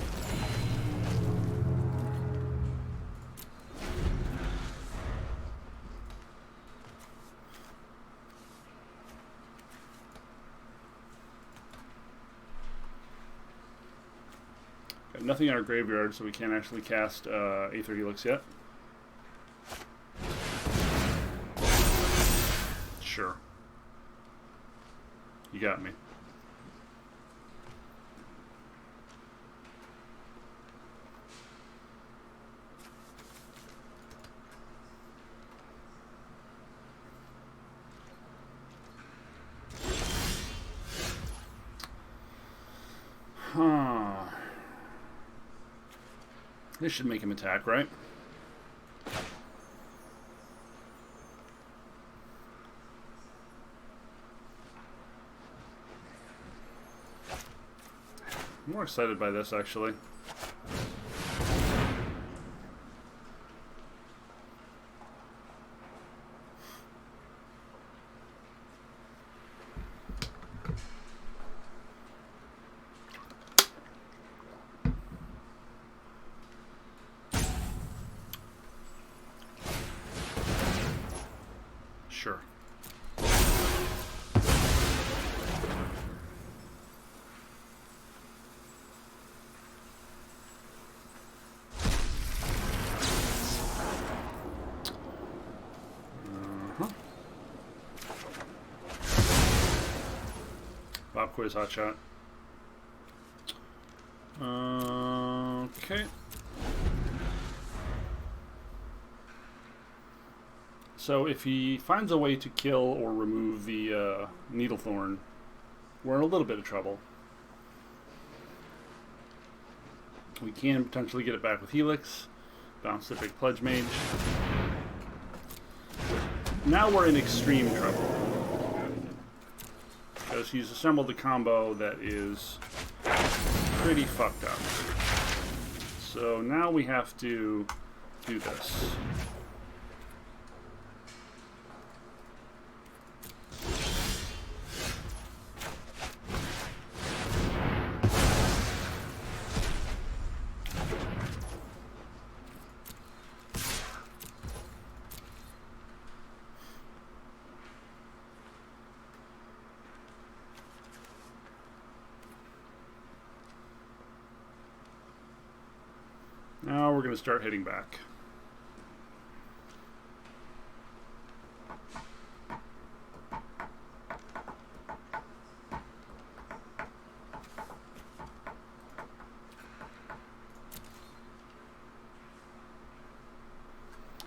Got nothing in our graveyard, so we can't actually cast Aether Helix yet. Sure. You got me. Huh. This should make him attack, right? I'm more excited by this, actually. Sure. Bob Quiz Hotshot. Okay. So if he finds a way to kill or remove the Needlethorn, we're in a little bit of trouble. We can potentially get it back with Helix. Bounce the big Pledge Mage. Now we're in extreme trouble. Because he's assembled a combo that is pretty fucked up. So now we have to do this. Now we're going to start hitting back.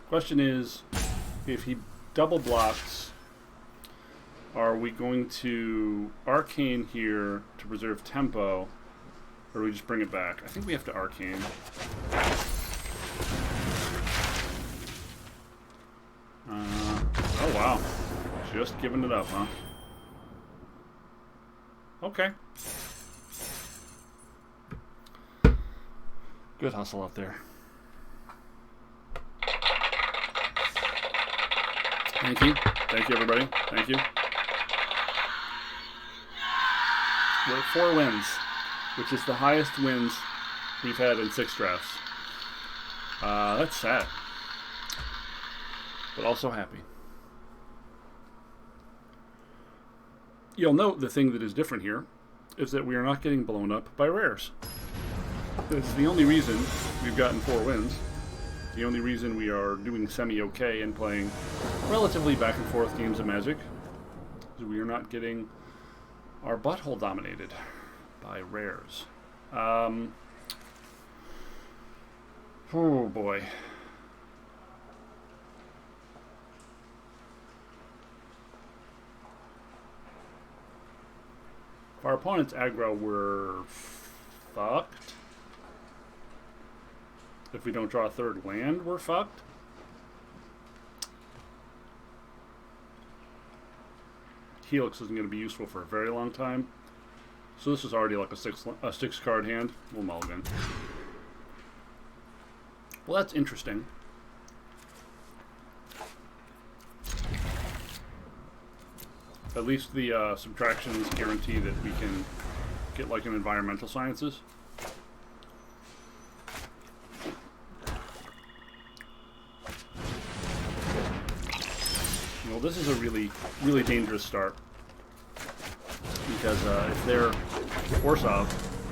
Question is, if he double blocks, are we going to Arcane here to preserve tempo? Or do we just bring it back? I think we have to Arcane. Oh wow. Just giving it up, huh? Okay. Good hustle out there. Thank you. Thank you, everybody. Thank you. We're at 4 wins, which is the highest wins we've had in 6 drafts. That's sad, but also happy. You'll note the thing that is different here is that we are not getting blown up by rares. This is the only reason we've gotten 4 wins. The only reason we are doing semi-okay and playing relatively back and forth games of Magic is we are not getting our butthole dominated by rares. Oh boy. If our opponent's aggro, we're fucked. If we don't draw a third land, we're fucked. Helix isn't going to be useful for a very long time. So this is already like a six card hand. We'll mulligan. Well, that's interesting. At least the subtractions guarantee that we can get like an environmental sciences. Well, this is a really, really dangerous start. Because if they're Orsov,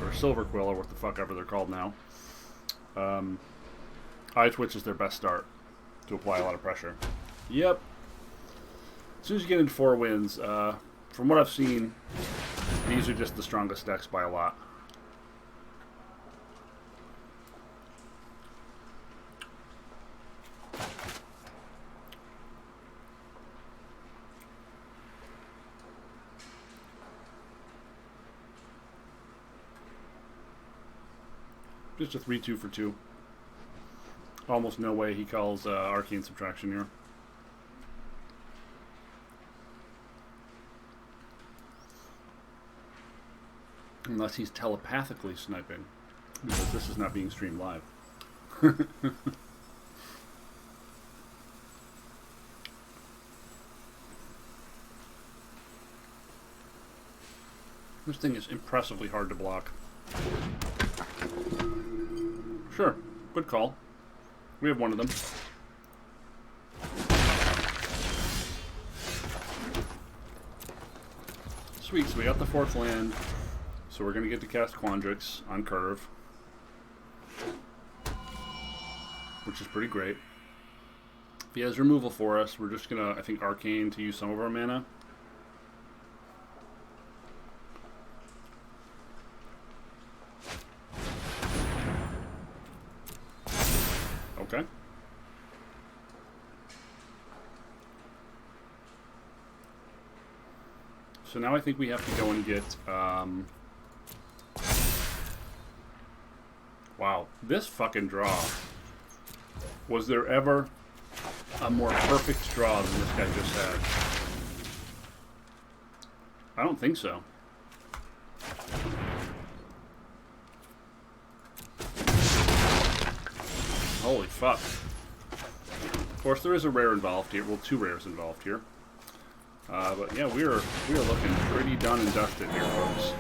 or Silver Quill, or what the fuck ever they're called now, Eye Twitch is their best start to apply a lot of pressure. Yep. As soon as you get into 4 wins, from what I've seen, these are just the strongest decks by a lot. Just a 3-2 for 2. Almost no way he calls Arcane Subtraction here. Unless he's telepathically sniping. Because this is not being streamed live. This thing is impressively hard to block. Sure, good call. We have one of them. Sweet, so we got the 4th land. So we're going to get to cast Quandrix on curve. Which is pretty great. If he has removal for us, we're just going to, I think, Arcane to use some of our mana. Okay. So now I think we have to go and get, wow, this fucking draw. Was there ever a more perfect draw than this guy just had? I don't think so. Holy fuck. Of course, there is a rare involved here. Well, 2 rares involved here. But yeah, we are looking pretty done and dusted here, folks.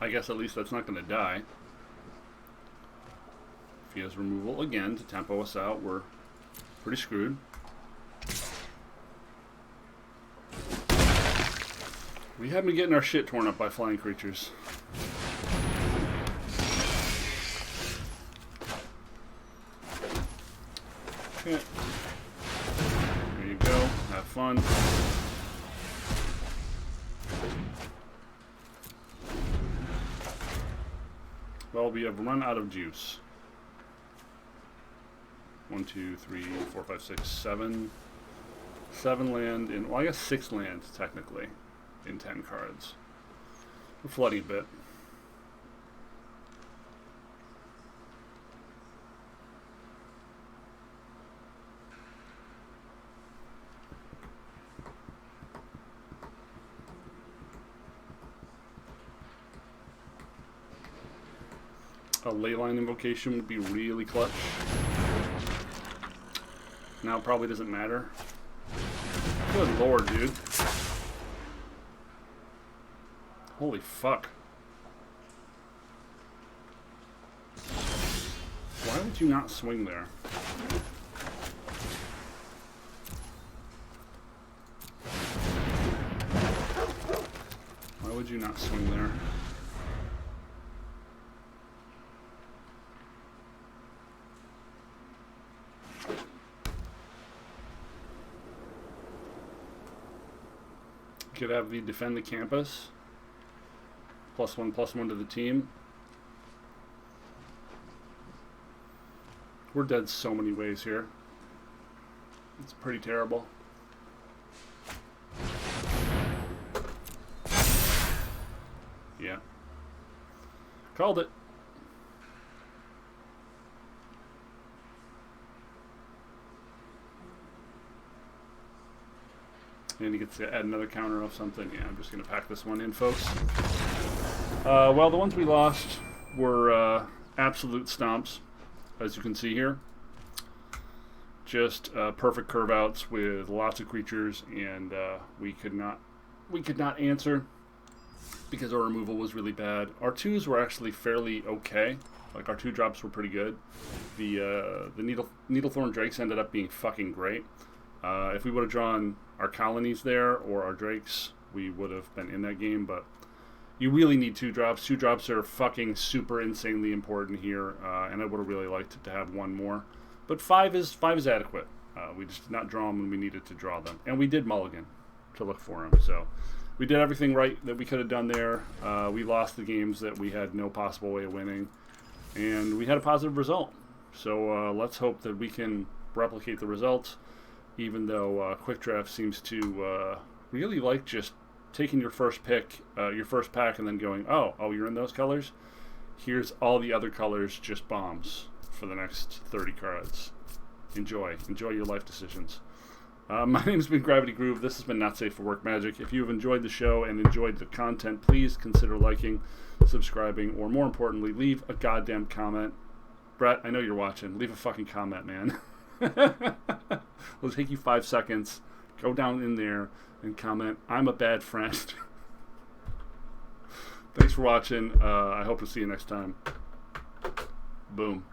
I guess at least that's not going to die. If he has removal again to tempo us out, we're pretty screwed. We have been getting our shit torn up by flying creatures. Okay. There you go. Have fun. Well, we have run out of juice. 1, 2, 3, 4, 5, 6, 7. 7 land in, well, I guess 6 lands technically in 10 cards. We're flooding a bit. A Leyline Invocation would be really clutch. Now it probably doesn't matter. Good lord, dude. Holy fuck. Why would you not swing there? Why would you not swing there? could have the defend the campus. +1/+1 to the team. We're dead so many ways here. It's pretty terrible. Yeah. Called it. And he gets to add another counter off something. Yeah, I'm just going to pack this one in, folks. Well, the ones we lost were absolute stomps, as you can see here. Just perfect curve outs with lots of creatures, and we could not answer because our removal was really bad. Our 2s were actually fairly okay. Like, our 2 drops were pretty good. The Needlethorn Drakes ended up being fucking great. If we would have drawn our colonies there or our drakes, we would have been in that game, but you really need 2 drops. 2 drops are fucking super insanely important here, and I would have really liked to have 1 more. But 5 is adequate. We just did not draw them when we needed to draw them. And we did mulligan to look for them, so we did everything right that we could have done there. We lost the games that we had no possible way of winning, and we had a positive result. So let's hope that we can replicate the results, even though Quick Draft seems to really like just taking your first pick, your first pack, and then going, oh, you're in those colors? Here's all the other colors, just bombs for the next 30 cards. Enjoy your life decisions. My name has been Gravity Groove. This has been Not Safe for Work Magic. If you have enjoyed the show and enjoyed the content, please consider liking, subscribing, or more importantly, leave a goddamn comment. Brett, I know you're watching. Leave a fucking comment, man. It'll take you 5 seconds. Go down in there and comment, I'm a bad friend. Thanks for watching. I hope to see you next time. Boom.